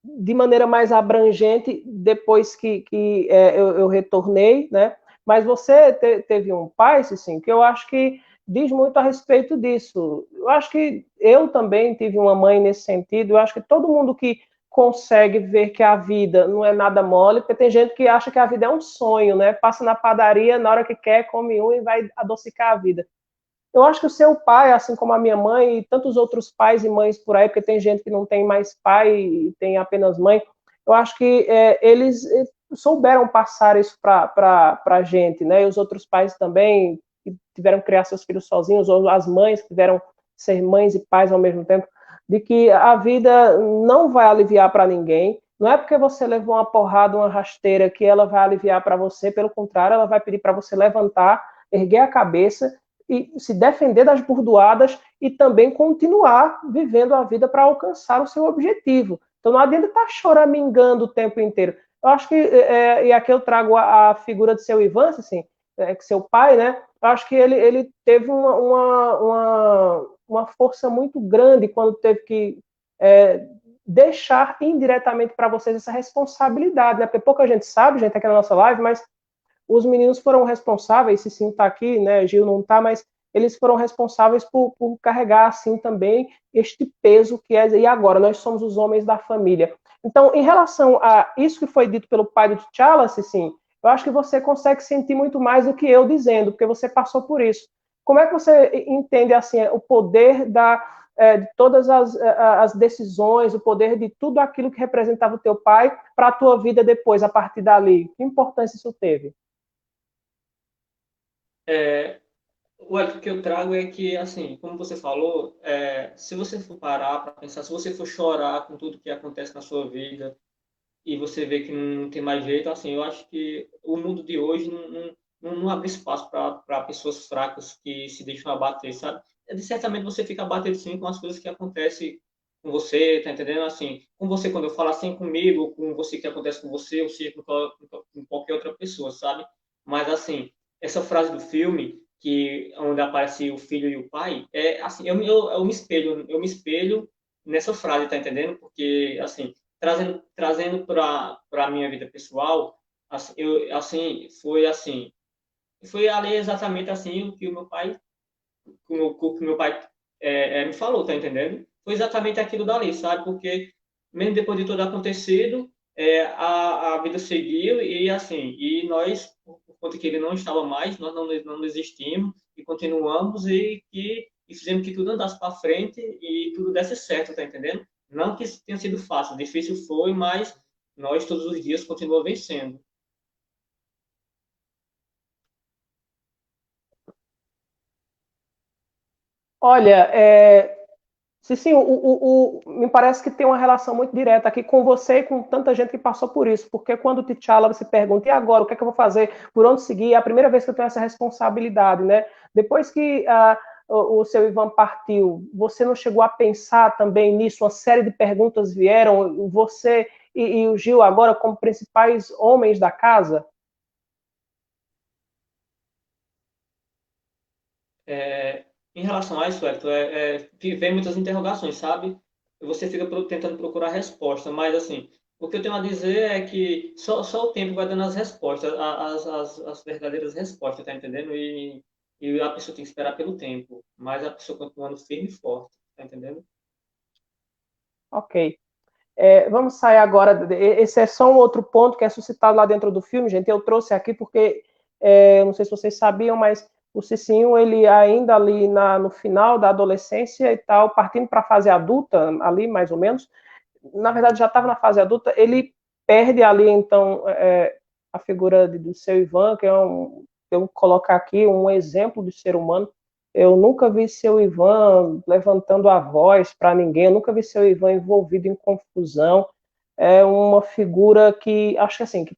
de maneira mais abrangente, depois que eu retornei, né? Mas você teve um pai, Cicinho, que eu acho que diz muito a respeito disso. Eu acho que eu também tive uma mãe nesse sentido. Eu acho que todo mundo que consegue ver que a vida não é nada mole, porque tem gente que acha que a vida é um sonho, né? Passa na padaria, na hora que quer, come um e vai adocicar a vida. Eu acho que o seu pai, assim como a minha mãe e tantos outros pais e mães por aí, porque tem gente que não tem mais pai e tem apenas mãe, eu acho que eles souberam passar isso para a gente, né? E os outros pais também, que tiveram que criar seus filhos sozinhos, ou as mães que tiveram ser mães e pais ao mesmo tempo, de que a vida não vai aliviar para ninguém. Não é porque você levou uma porrada, uma rasteira, que ela vai aliviar para você, pelo contrário, ela vai pedir para você levantar, erguer a cabeça e se defender das burdoadas e também continuar vivendo a vida para alcançar o seu objetivo. Então não adianta estar choramingando o tempo inteiro. Eu acho que, e aqui eu trago a figura de seu Ivan, assim, que seu pai, né? Eu acho que ele teve uma força muito grande quando teve que deixar indiretamente para vocês essa responsabilidade, né? Porque pouca gente sabe, gente, aqui na nossa live, mas os meninos foram responsáveis, se sim está aqui, né, Gil não está, mas eles foram responsáveis por carregar assim também este peso que é, e agora nós somos os homens da família. Então, em relação a isso que foi dito pelo pai do T'Challa, sim, eu acho que você consegue sentir muito mais do que eu dizendo, porque você passou por isso. Como é que você entende assim o poder de todas as decisões, o poder de tudo aquilo que representava o teu pai para a tua vida depois, a partir dali? Que importância isso teve? É, o ético que eu trago é que, assim, como você falou, se você for parar para pensar, se você for chorar com tudo que acontece na sua vida e você vê que não tem mais jeito, assim, eu acho que o mundo de hoje não abre espaço para pessoas fracas que se deixam abater, sabe? Certamente você fica abatido sim com as coisas que acontecem com você, tá entendendo? Assim, com você, quando eu falo assim comigo, com você que acontece com você, ou seja, com qualquer outra pessoa, sabe? Mas, assim, essa frase do filme, que onde aparece o filho e o pai, é assim, eu me espelho nessa frase, tá entendendo? Porque, assim, trazendo para a minha vida pessoal, foi assim, foi ali exatamente assim o que o meu pai, me falou, tá entendendo? Foi exatamente aquilo dali, sabe? Porque mesmo depois de tudo acontecido, a vida seguiu e assim, e nós, por conta que ele não estava mais, nós não desistimos e continuamos e fizemos que tudo andasse para frente e tudo desse certo, tá entendendo? Não que isso tenha sido fácil, difícil foi, mas nós todos os dias continuamos vencendo. Olha, sim, me parece que tem uma relação muito direta aqui com você e com tanta gente que passou por isso, porque quando o T'Challa se pergunta, e agora, o que é que eu vou fazer, por onde seguir, é a primeira vez que eu tenho essa responsabilidade, né? Depois que o seu Ivan partiu, você não chegou a pensar também nisso? Uma série de perguntas vieram, você e o Gil agora como principais homens da casa? Em relação a isso, Hector, vem muitas interrogações, sabe? Você fica tentando procurar resposta, mas assim, o que eu tenho a dizer é que só o tempo vai dando as respostas, as verdadeiras respostas, tá entendendo? E a pessoa tem que esperar pelo tempo, mas a pessoa continuando firme e forte, tá entendendo? Ok. Vamos sair agora. Esse é só um outro ponto que é suscitado lá dentro do filme, gente. Eu trouxe aqui porque, não sei se vocês sabiam, mas o Cicinho, ele ainda ali no final da adolescência e tal, partindo para a fase adulta, ali mais ou menos, na verdade já estava na fase adulta, ele perde ali, então, a figura do seu Ivan, que é eu vou colocar aqui um exemplo de ser humano. Eu nunca vi seu Ivan levantando a voz para ninguém, eu nunca vi seu Ivan envolvido em confusão. É uma figura que acho que assim, que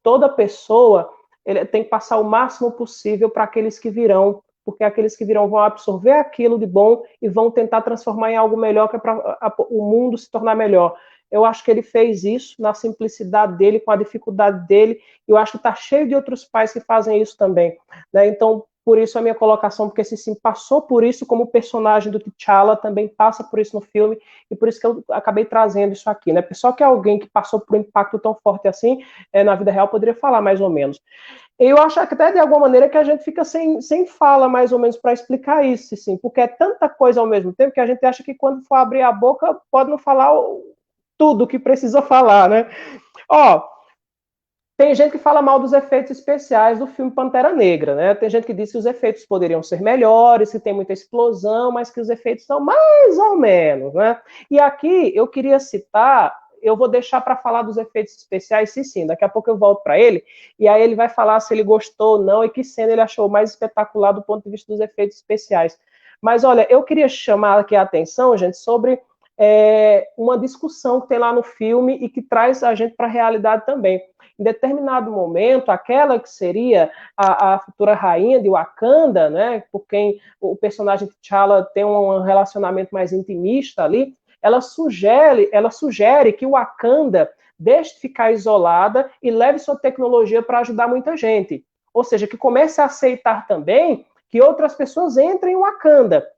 toda pessoa ele tem que passar o máximo possível para aqueles que virão, porque aqueles que virão vão absorver aquilo de bom e vão tentar transformar em algo melhor, que é para o mundo se tornar melhor. Eu acho que ele fez isso na simplicidade dele, com a dificuldade dele, e eu acho que está cheio de outros pais que fazem isso também. Né? Então, por isso a minha colocação, porque esse sim passou por isso como personagem do T'Challa, também passa por isso no filme, e por isso que eu acabei trazendo isso aqui, né? Só que alguém que passou por um impacto tão forte assim, na vida real, poderia falar mais ou menos. Eu acho que até de alguma maneira que a gente fica sem fala mais ou menos para explicar isso, sim, porque é tanta coisa ao mesmo tempo que a gente acha que quando for abrir a boca pode não falar tudo que precisa falar, né? Ó, tem gente que fala mal dos efeitos especiais do filme Pantera Negra, né? Tem gente que diz que os efeitos poderiam ser melhores, que tem muita explosão, mas que os efeitos são mais ou menos, né? E aqui eu queria citar, eu vou deixar para falar dos efeitos especiais, sim, daqui a pouco eu volto para ele, e aí ele vai falar se ele gostou ou não e que cena ele achou mais espetacular do ponto de vista dos efeitos especiais. Mas olha, eu queria chamar aqui a atenção, gente, sobre uma discussão que tem lá no filme e que traz a gente para a realidade também. Em determinado momento, aquela que seria a futura rainha de Wakanda, né, por quem o personagem T'Challa tem um relacionamento mais intimista ali, ela sugere que Wakanda deixe de ficar isolada e leve sua tecnologia para ajudar muita gente. Ou seja, que comece a aceitar também que outras pessoas entrem em Wakanda.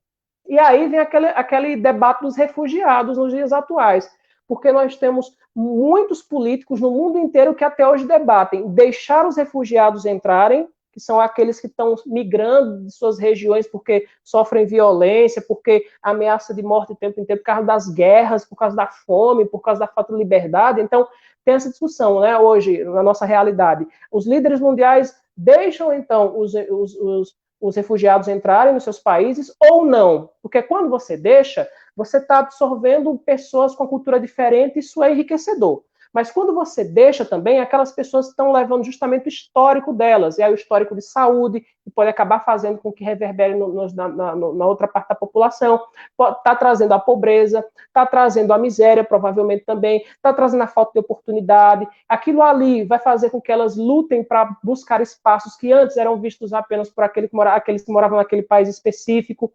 E aí vem aquele debate dos refugiados nos dias atuais, porque nós temos muitos políticos no mundo inteiro que até hoje debatem deixar os refugiados entrarem, que são aqueles que estão migrando de suas regiões porque sofrem violência, porque ameaça de morte o tempo inteiro, por causa das guerras, por causa da fome, por causa da falta de liberdade. Então, tem essa discussão, né, hoje, na nossa realidade. Os líderes mundiais deixam, então, os refugiados entrarem nos seus países ou não. Porque quando você deixa, você está absorvendo pessoas com cultura diferente, isso é enriquecedor. Mas quando você deixa também, aquelas pessoas estão levando justamente o histórico delas, e aí o histórico de saúde, que pode acabar fazendo com que reverbere na outra parte da população, está trazendo a pobreza, está trazendo a miséria, provavelmente também, está trazendo a falta de oportunidade. Aquilo ali vai fazer com que elas lutem para buscar espaços que antes eram vistos apenas por aqueles que moravam naquele país específico.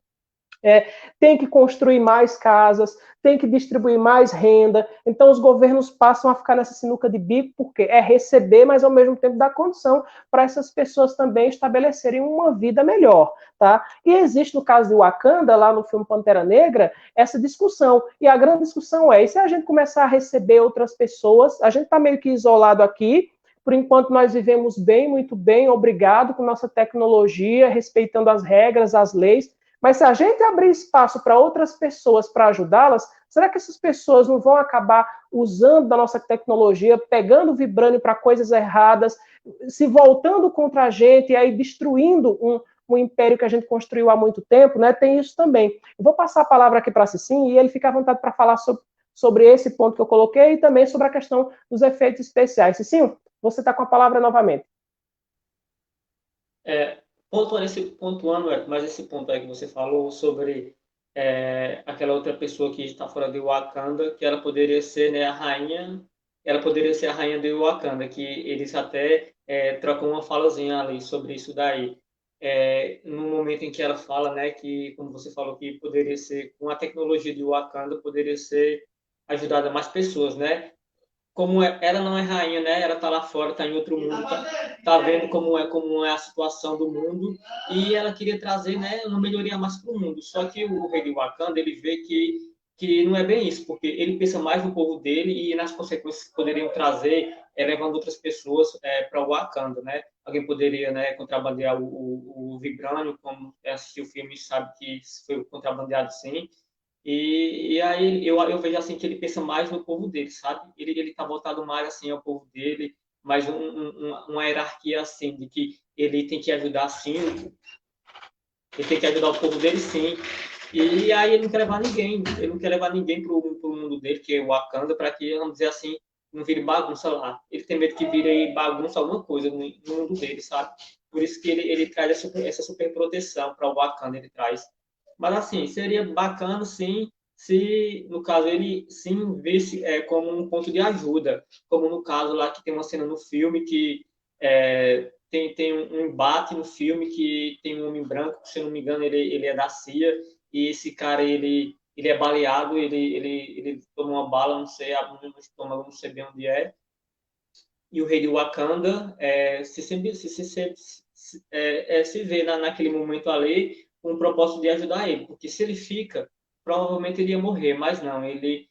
Tem que construir mais casas, tem que distribuir mais renda. Então, os governos passam a ficar nessa sinuca de bico, porque é receber, mas ao mesmo tempo dar condição para essas pessoas também estabelecerem uma vida melhor. Tá? E existe, no caso de Wakanda, lá no filme Pantera Negra, essa discussão. E a grande discussão é: e se a gente começar a receber outras pessoas, a gente está meio que isolado aqui, Por enquanto, nós vivemos bem, muito bem, obrigado, com nossa tecnologia, respeitando as regras, as leis. Mas se a gente abrir espaço para outras pessoas para ajudá-las, será que essas pessoas não vão acabar usando da nossa tecnologia, pegando o vibrânio para coisas erradas, se voltando contra a gente e aí destruindo um império que a gente construiu há muito tempo, né? Tem isso também. Eu vou passar a palavra aqui para a Cicinho e ele fica à vontade para falar sobre esse ponto que eu coloquei e também sobre a questão dos efeitos especiais. Cicinho, você está com a palavra novamente. Pontuando, mas esse ponto aí que você falou sobre aquela outra pessoa que está fora de Wakanda, que ela poderia ser, né, a rainha, ela poderia ser a rainha de Wakanda, que eles até trocam uma falazinha ali sobre isso daí. No momento em que ela fala, né, que, como você falou, que poderia ser, com a tecnologia de Wakanda, poderia ser ajudada mais pessoas, né? Como ela não é rainha, né? Ela tá lá fora, tá em outro mundo, tá vendo como é a situação do mundo e ela queria trazer, né, uma melhoria mais para o mundo. Só que o rei de Wakanda, ele vê que não é bem isso, porque ele pensa mais no povo dele e nas consequências que poderiam trazer, levando outras pessoas para o Wakanda, né? Alguém poderia, né, contrabandear o vibrânio, como assistiu o filme sabe que foi contrabandeado sim. E aí eu vejo assim que ele pensa mais no povo dele, sabe? Ele tá voltado mais assim ao povo dele, mais uma hierarquia assim de que ele tem que ajudar sim, ele tem que ajudar o povo dele sim. E aí ele não quer levar ninguém, ele não quer levar ninguém pro mundo dele, que é o Wakanda, para que, vamos dizer assim, não vire bagunça lá. Ele tem medo que vire bagunça alguma coisa no mundo dele, sabe? Por isso que ele traz essa super proteção para o Wakanda, ele traz. Mas assim, seria bacana sim, se no caso ele sim visse como um ponto de ajuda, como no caso lá que tem uma cena no filme que tem um embate no filme que tem um homem branco, se eu não me engano ele é da CIA e esse cara ele é baleado, ele toma uma bala, não sei, no estômago, não sei bem onde é. E o rei de Wakanda se vê naquele momento ali com o propósito de ajudar ele, porque se ele fica, provavelmente ele ia morrer, mas não, ele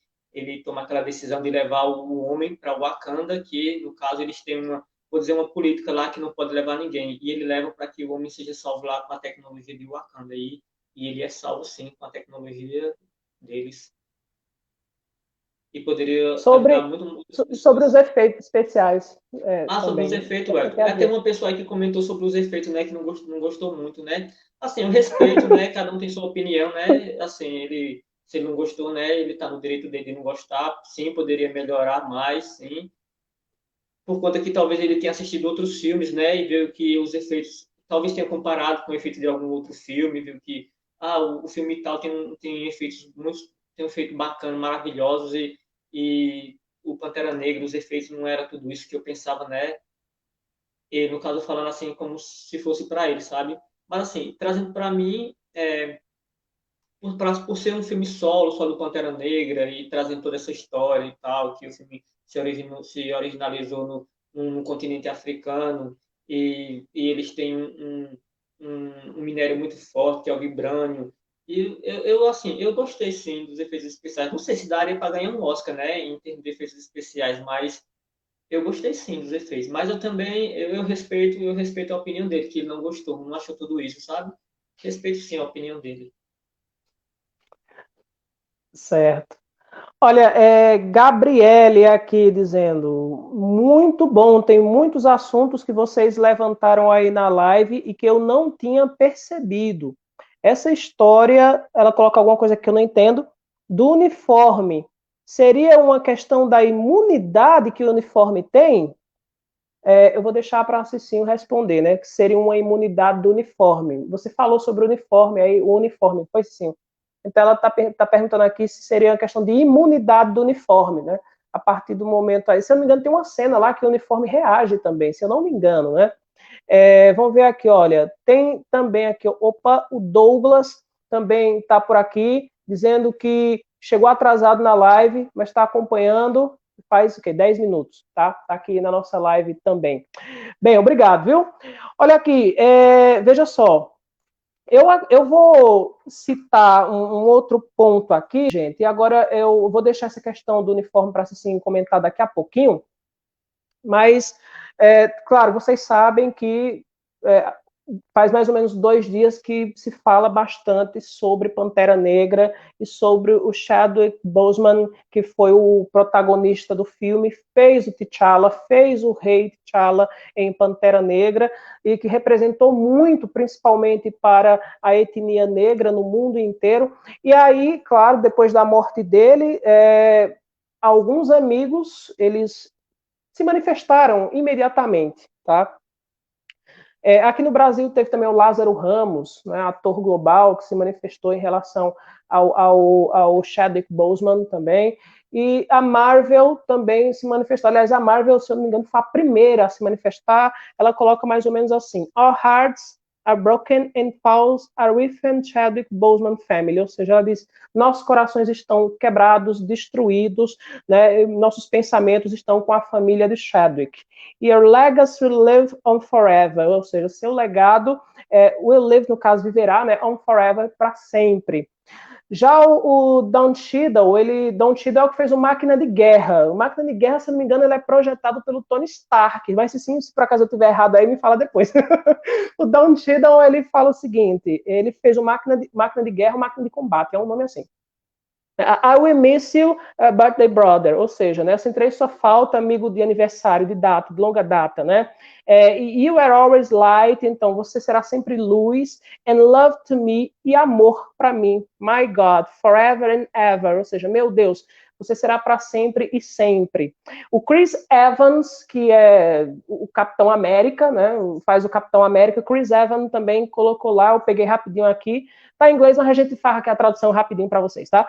toma aquela decisão de levar o homem para Wakanda, que no caso eles têm vou dizer, uma política lá que não pode levar ninguém, e ele leva para que o homem seja salvo lá com a tecnologia de Wakanda, e ele é salvo sim com a tecnologia deles, e poderia ajudar muitas Sobre os pessoas. efeitos especiais Sobre os também. efeitos, Você quer tem ver? uma pessoa aí que comentou sobre os efeitos, né, que não gostou muito, né? Assim, eu respeito, né? Cada um tem sua opinião, né? Assim, se ele não gostou, né? Ele tá no direito dele de não gostar. Sim, poderia melhorar mais, sim. Por conta que talvez ele tenha assistido outros filmes, né? E viu que os efeitos, talvez tenha comparado com o efeito de algum outro filme, viu que o filme tal tem efeitos muito, tem um efeito bacana, maravilhosos e o Pantera Negra, os efeitos não era tudo isso que eu pensava, né? E no caso falando assim como se fosse para ele, sabe? Mas assim, trazendo para mim, por ser um filme solo, só do Pantera Negra e trazendo toda essa história e tal, que o filme se originalizou no continente africano e eles têm um minério muito forte, que é o vibrânio. E assim, eu gostei sim dos efeitos especiais. Não sei se daria para ganhar um Oscar, né, em termos de efeitos especiais, mas eu gostei sim dos efeitos, mas eu também eu respeito a opinião dele, que ele não gostou, não achou tudo isso, sabe? Respeito sim a opinião dele. Certo. Olha, Gabriele aqui dizendo, muito bom, tem muitos assuntos que vocês levantaram aí na live e que eu não tinha percebido. Essa história, ela coloca alguma coisa que eu não entendo, do uniforme. Seria uma questão da imunidade que o uniforme tem? Eu vou deixar para a Cicinho responder, né? Que seria uma imunidade do uniforme. Você falou sobre o uniforme, aí o uniforme, foi sim. Então ela está perguntando aqui se seria uma questão de imunidade do uniforme, né? A partir do momento aí, se eu não me engano, tem uma cena lá que o uniforme reage também, se eu não me engano, né? Vamos ver aqui, olha, tem também aqui, opa, o Douglas também está por aqui, dizendo que chegou atrasado na live, mas está acompanhando, faz o quê? 10 minutos, tá? Tá aqui na nossa live também. Bem, obrigado, viu? Olha aqui, veja só, eu vou citar um outro ponto aqui, gente, e agora eu vou deixar essa questão do uniforme para assim comentar daqui a pouquinho, Mas, claro, vocês sabem que faz mais ou menos 2 dias que se fala bastante sobre Pantera Negra e sobre o Chadwick Boseman, que foi o protagonista do filme, fez o T'Challa, fez o rei T'Challa em Pantera Negra, e que representou muito, principalmente para a etnia negra no mundo inteiro. E aí, claro, depois da morte dele, alguns amigos, eles se manifestaram imediatamente, tá? Aqui no Brasil teve também o Lázaro Ramos, né, ator global, que se manifestou em relação ao Chadwick Boseman também. E a Marvel também se manifestou. Aliás, a Marvel, se eu não me engano, foi a primeira a se manifestar. Ela coloca mais ou menos assim: Our hearts are broken and falls are within Chadwick Boseman family. Ou seja, ela diz: nossos corações estão quebrados, destruídos, né, nossos pensamentos estão com a família de Chadwick. Your legacy will live on forever, ou seja, seu legado will live, no caso, viverá, né, on forever, para sempre. Já o Don Cheadle, Don Cheadle é o que fez o Máquina de Guerra. O Máquina de Guerra, se não me engano, ele é projetado pelo Tony Stark. Mas se por acaso eu estiver errado aí, me fala depois. O Don Cheadle, ele fala o seguinte, ele fez o Máquina de Guerra, o Máquina de Combate, é um nome assim. I will miss you, birthday brother, ou seja, né, eu sentirei sua falta, amigo de aniversário, de data, de longa data, né? You were always light, então você será sempre luz, and love to me, e amor para mim, my God, forever and ever, ou seja, meu Deus, você será para sempre e sempre. O Chris Evans, que é o Capitão América, né, faz o Capitão América, Chris Evans também colocou lá, eu peguei rapidinho aqui, tá em inglês, mas a gente faz aqui a tradução rapidinho para vocês, tá?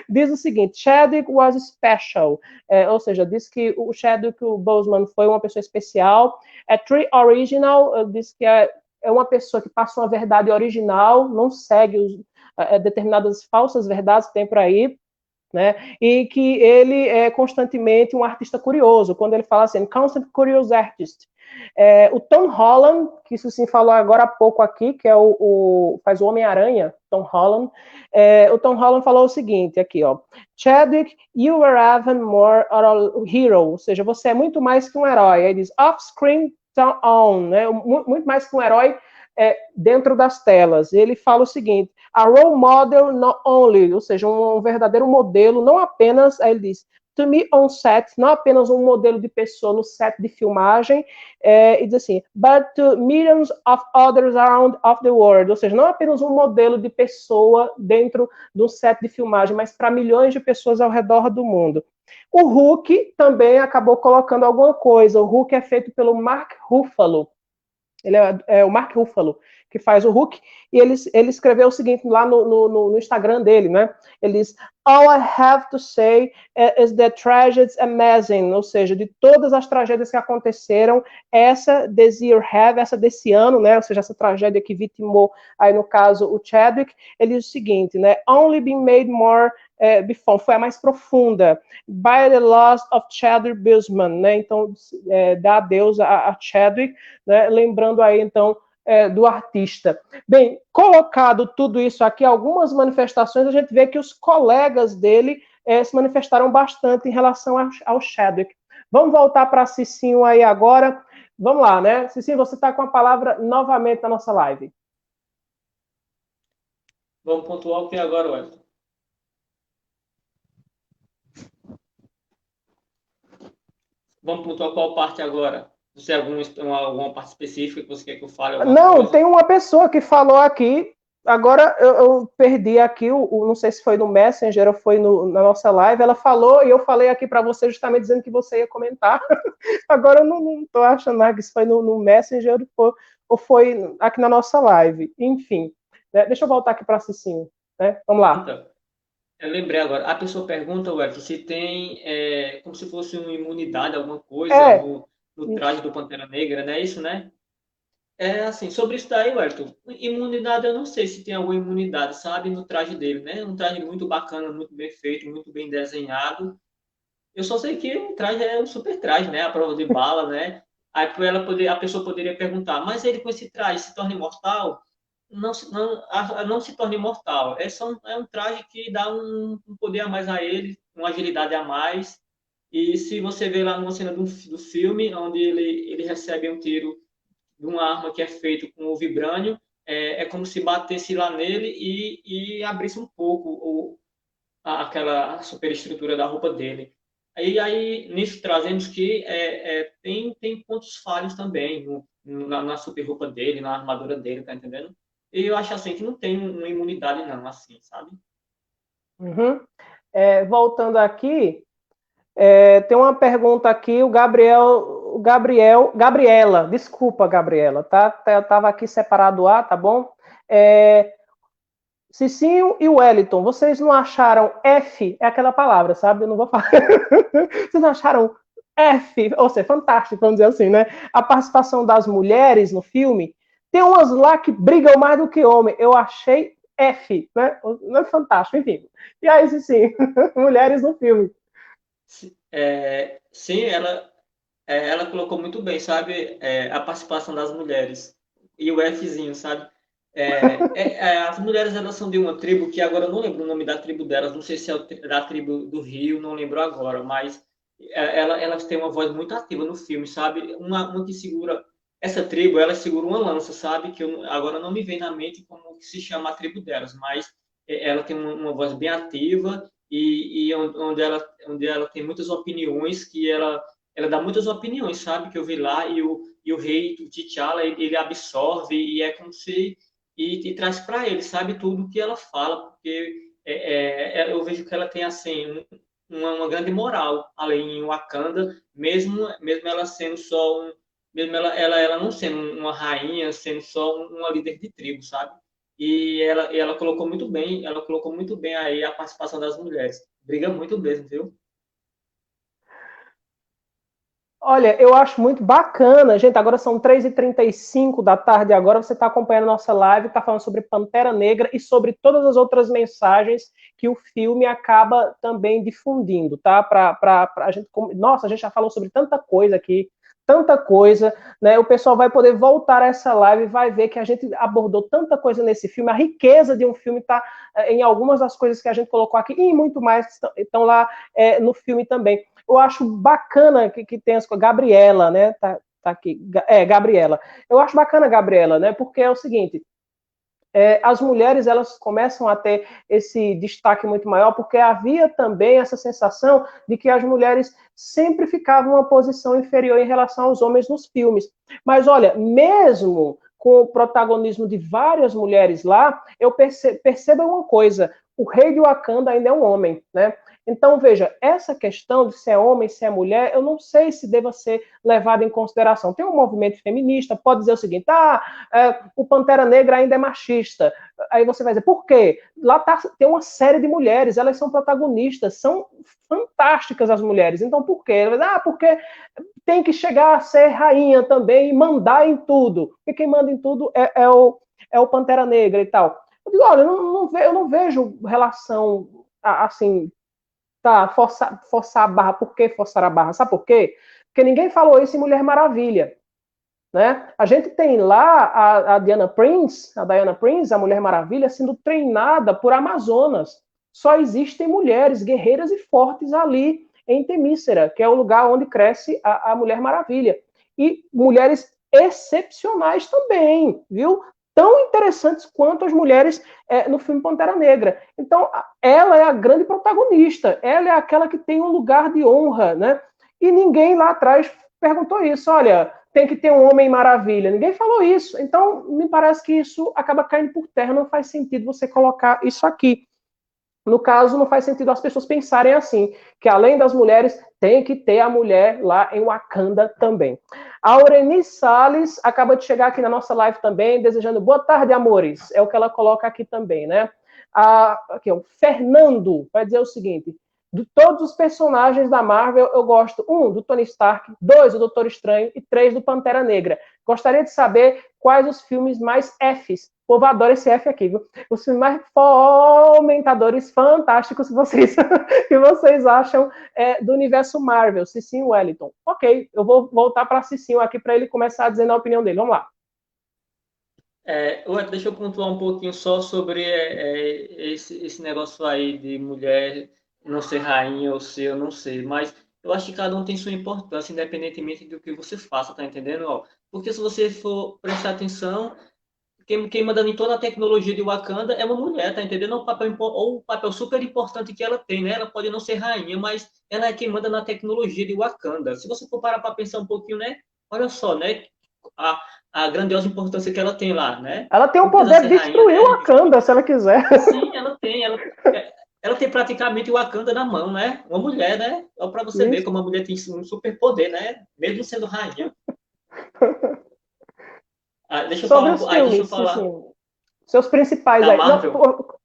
Diz o seguinte: Chadwick was special, ou seja, diz que o Chadwick Boseman foi uma pessoa especial. True original, diz que é uma pessoa que passa uma verdade original, não segue determinadas falsas verdades que tem por aí. Né? E que ele é constantemente um artista curioso, quando ele fala assim, constant curious artist. O Tom Holland, que isso sim falou agora há pouco aqui, que é faz o Homem-Aranha, Tom Holland, o Tom Holland falou o seguinte, aqui, ó, Chadwick, you were even more a hero, ou seja, você é muito mais que um herói. Ele diz, off-screen, on, né? Muito mais que um herói dentro das telas. Ele fala o seguinte, a role model not only, ou seja, um verdadeiro modelo, não apenas, aí ele diz, to me on set, não apenas um modelo de pessoa no set de filmagem, e diz assim, but to millions of others around of the world, ou seja, não apenas um modelo de pessoa dentro do set de filmagem, mas para milhões de pessoas ao redor do mundo. O Hulk também acabou colocando alguma coisa. O Hulk é feito pelo Mark Ruffalo. Ele é o Mark Ruffalo, que faz o Hulk, e ele escreveu o seguinte lá no Instagram dele, né? Ele diz, all I have to say is that tragedy's amazing, ou seja, de todas as tragédias que aconteceram, essa this year have, essa desse ano, né? Ou seja, essa tragédia que vitimou, aí no caso, o Chadwick, ele diz o seguinte, né? Only been made more before, foi a mais profunda, by the loss of Chadwick Boseman, né? Então, dá adeus a Chadwick, né? Lembrando aí, então, do artista. Bem, colocado tudo isso aqui, algumas manifestações, a gente vê que os colegas dele se manifestaram bastante em relação ao Chadwick. Vamos voltar para Cicinho aí agora. Vamos lá, né? Cicinho, você está com a palavra novamente na nossa live. Vamos pontuar o que agora, Wellington? Vamos pontuar qual parte agora? Você tem alguma parte específica que você quer que eu fale? Não, coisa? Tem uma pessoa que falou aqui. Agora eu perdi aqui, não sei se foi no Messenger ou foi na nossa live. Ela falou e eu falei aqui para você justamente dizendo que você ia comentar. Agora eu não estou achando nada que isso foi no Messenger ou foi aqui na nossa live. Enfim, né? Deixa eu voltar aqui para a Cicinho. Né? Vamos lá. Então, eu lembrei agora. A pessoa pergunta, Wellington, se tem como se fosse uma imunidade, alguma coisa no traje do Pantera Negra, não é isso, né? Assim, sobre isso daí, Wellington, imunidade eu não sei se tem alguma imunidade, sabe, no traje dele, né? Um traje muito bacana, muito bem feito, muito bem desenhado. Eu só sei que o traje é um super traje, né? A prova de bala, né? Aí a pessoa poderia perguntar, mas ele com esse traje se torna imortal? Não se torna imortal. É um traje que dá um poder a mais a ele, uma agilidade a mais, E se você vê lá numa cena do filme, onde ele recebe um tiro de uma arma que é feita com o vibrânio, é como se batesse lá nele e abrisse um pouco aquela superestrutura da roupa dele. Aí nisso trazemos que tem pontos falhos também na super roupa dele, na armadura dele, tá entendendo? E eu acho assim que não tem uma imunidade não, assim, sabe? Uhum. Voltando aqui, tem uma pergunta aqui, Gabriela, desculpa, Gabriela, tá? Eu tava aqui separado A, tá bom? Cicinho e Wellington, vocês não acharam F, é aquela palavra, sabe? Eu não vou falar. Vocês não acharam F, ou seja, fantástico, vamos dizer assim, né? A participação das mulheres no filme, tem umas lá que brigam mais do que homem. Eu achei F, né? Não é fantástico, enfim. E aí, sim, mulheres no filme. Sim, ela colocou muito bem, sabe? A participação das mulheres. E o Fzinho, sabe? As mulheres, elas são de uma tribo que agora eu não lembro o nome da tribo delas, não sei se é da tribo do Rio, não lembro agora, mas elas têm uma voz muito ativa no filme, sabe? Uma que segura, essa tribo, ela segura uma lança, sabe? Que agora não me vem na mente como que se chama a tribo delas, mas ela tem uma voz bem ativa e onde ela tem muitas opiniões que ela dá muitas opiniões, sabe? Que eu vi lá e o rei o T'Challa ele absorve e é como se e traz para ele, sabe, tudo que ela fala, porque eu vejo que ela tem assim uma grande moral ali em Wakanda, mesmo ela sendo só mesmo ela não sendo uma rainha, sendo só uma líder de tribo, sabe? Ela colocou muito bem aí a participação das mulheres. Briga muito mesmo, viu? Olha, eu acho muito bacana. Gente, agora são 3h35 da tarde. Agora você está acompanhando a nossa live, está falando sobre Pantera Negra e sobre todas as outras mensagens que o filme acaba também difundindo, tá? Para a gente. Nossa, a gente já falou sobre tanta coisa aqui, tanta coisa, né? O pessoal vai poder voltar a essa live e vai ver que a gente abordou tanta coisa nesse filme. A riqueza de um filme está em algumas das coisas que a gente colocou aqui e muito mais estão lá no filme também. Eu acho bacana que tem as coisas. Gabriela, né? Tá aqui. Gabriela. Eu acho bacana, Gabriela, né? Porque é o seguinte. As mulheres elas começam a ter esse destaque muito maior, porque havia também essa sensação de que as mulheres sempre ficavam uma posição inferior em relação aos homens nos filmes. Mas olha, mesmo com o protagonismo de várias mulheres lá, eu percebo uma coisa: o rei de Wakanda ainda é um homem, né? Então, veja, essa questão de se é homem, se é mulher, eu não sei se deva ser levada em consideração. Tem um movimento feminista, pode dizer o seguinte: o Pantera Negra ainda é machista. Aí você vai dizer, por quê? Lá tem uma série de mulheres, elas são protagonistas, são fantásticas as mulheres. Então, por quê? Porque tem que chegar a ser rainha também e mandar em tudo. E quem manda em tudo é o Pantera Negra e tal. Eu digo, olha, eu não vejo relação assim, forçar a barra. Por que forçar a barra? Sabe por quê? Porque ninguém falou isso em Mulher Maravilha. Né? A gente tem lá a Diana Prince, a Mulher Maravilha, sendo treinada por Amazonas. Só existem mulheres guerreiras e fortes ali em Temícera, que é o lugar onde cresce a Mulher Maravilha. E mulheres excepcionais também, viu? Tão interessantes quanto as mulheres no filme Pantera Negra. Então, ela é a grande protagonista, ela é aquela que tem um lugar de honra, né? E ninguém lá atrás perguntou isso. Olha, tem que ter um Homem Maravilha. Ninguém falou isso. Então, me parece que isso acaba caindo por terra. Não faz sentido você colocar isso aqui. No caso, não faz sentido as pessoas pensarem assim, que além das mulheres, tem que ter a mulher lá em Wakanda também. A Aureni Salles acaba de chegar aqui na nossa live também, desejando boa tarde, amores. É o que ela coloca aqui também, né? Aqui, o Fernando vai dizer o seguinte: de todos os personagens da Marvel, eu gosto, 1, do Tony Stark, 2, do Doutor Estranho e 3, do Pantera Negra. Gostaria de saber quais os filmes mais Fs. O povo adora esse F aqui, viu? Os filmes mais fomentadores fantásticos que vocês acham do universo Marvel, Cicinho Wellington. Ok, eu vou voltar para Cicinho aqui para ele começar dizendo a opinião dele. Vamos lá. Deixa eu pontuar um pouquinho só sobre esse negócio aí de mulher não ser rainha ou ser, eu não sei, mas eu acho que cada um tem sua importância, independentemente do que você faça, tá entendendo? Ó, porque se você for prestar atenção, quem manda em toda a tecnologia de Wakanda é uma mulher, tá entendendo? Ou o papel super importante que ela tem, né? Ela pode não ser rainha, mas ela é quem manda na tecnologia de Wakanda. Se você for parar para pensar um pouquinho, né? Olha só, né? A, a grandiosa importância que ela tem lá, né? Ela tem o Não precisa poder ser de rainha, destruir né? o Wakanda, se ela quiser. Sim, ela tem. Ela tem praticamente o Wakanda na mão, né? Uma mulher, né? Só para você ver Isso. como a mulher tem um super poder, né? Mesmo sendo rainha. Ah, deixa eu Sobre falar, os aí deixa eu filmes, falar assim, seus principais da aí. Não, Marvel.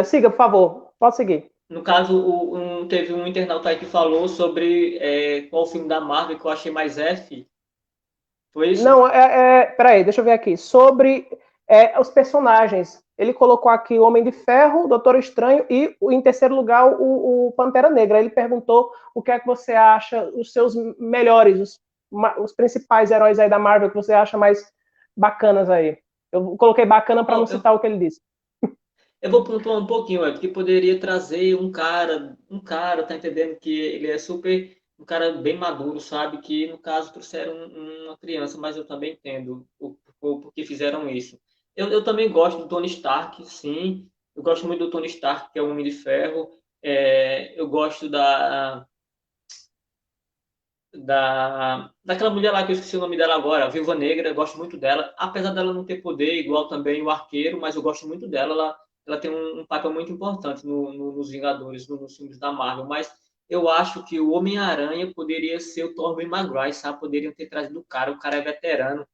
siga, por favor. Pode seguir. No caso, teve um internauta aí que falou sobre qual filme da Marvel que eu achei mais F. Foi isso? Não, peraí, deixa eu ver aqui. Sobre os personagens. Ele colocou aqui o Homem de Ferro, o Doutor Estranho e, em terceiro lugar, o Pantera Negra. Ele perguntou o que é que você acha, os seus melhores, os principais heróis aí da Marvel que você acha mais bacanas aí. Eu coloquei bacana para não Ó, citar o que ele disse. eu vou pontuar um pouquinho, porque poderia trazer um cara, tá entendendo? Que ele é super, um cara bem maduro, sabe? Que no caso trouxeram uma criança, mas eu também entendo por que fizeram isso. Eu também gosto do Tony Stark, sim. Eu gosto muito do Tony Stark, que é o Homem de Ferro. Eu gosto daquela mulher lá que eu esqueci o nome dela agora, a Viúva Negra, eu gosto muito dela, apesar dela não ter poder, igual também o Arqueiro, mas eu gosto muito dela, ela tem um papel muito importante nos Vingadores, nos filmes da Marvel, mas eu acho que o Homem-Aranha poderia ser o Tobey Maguire, sabe? Poderiam ter trazido o cara é veterano.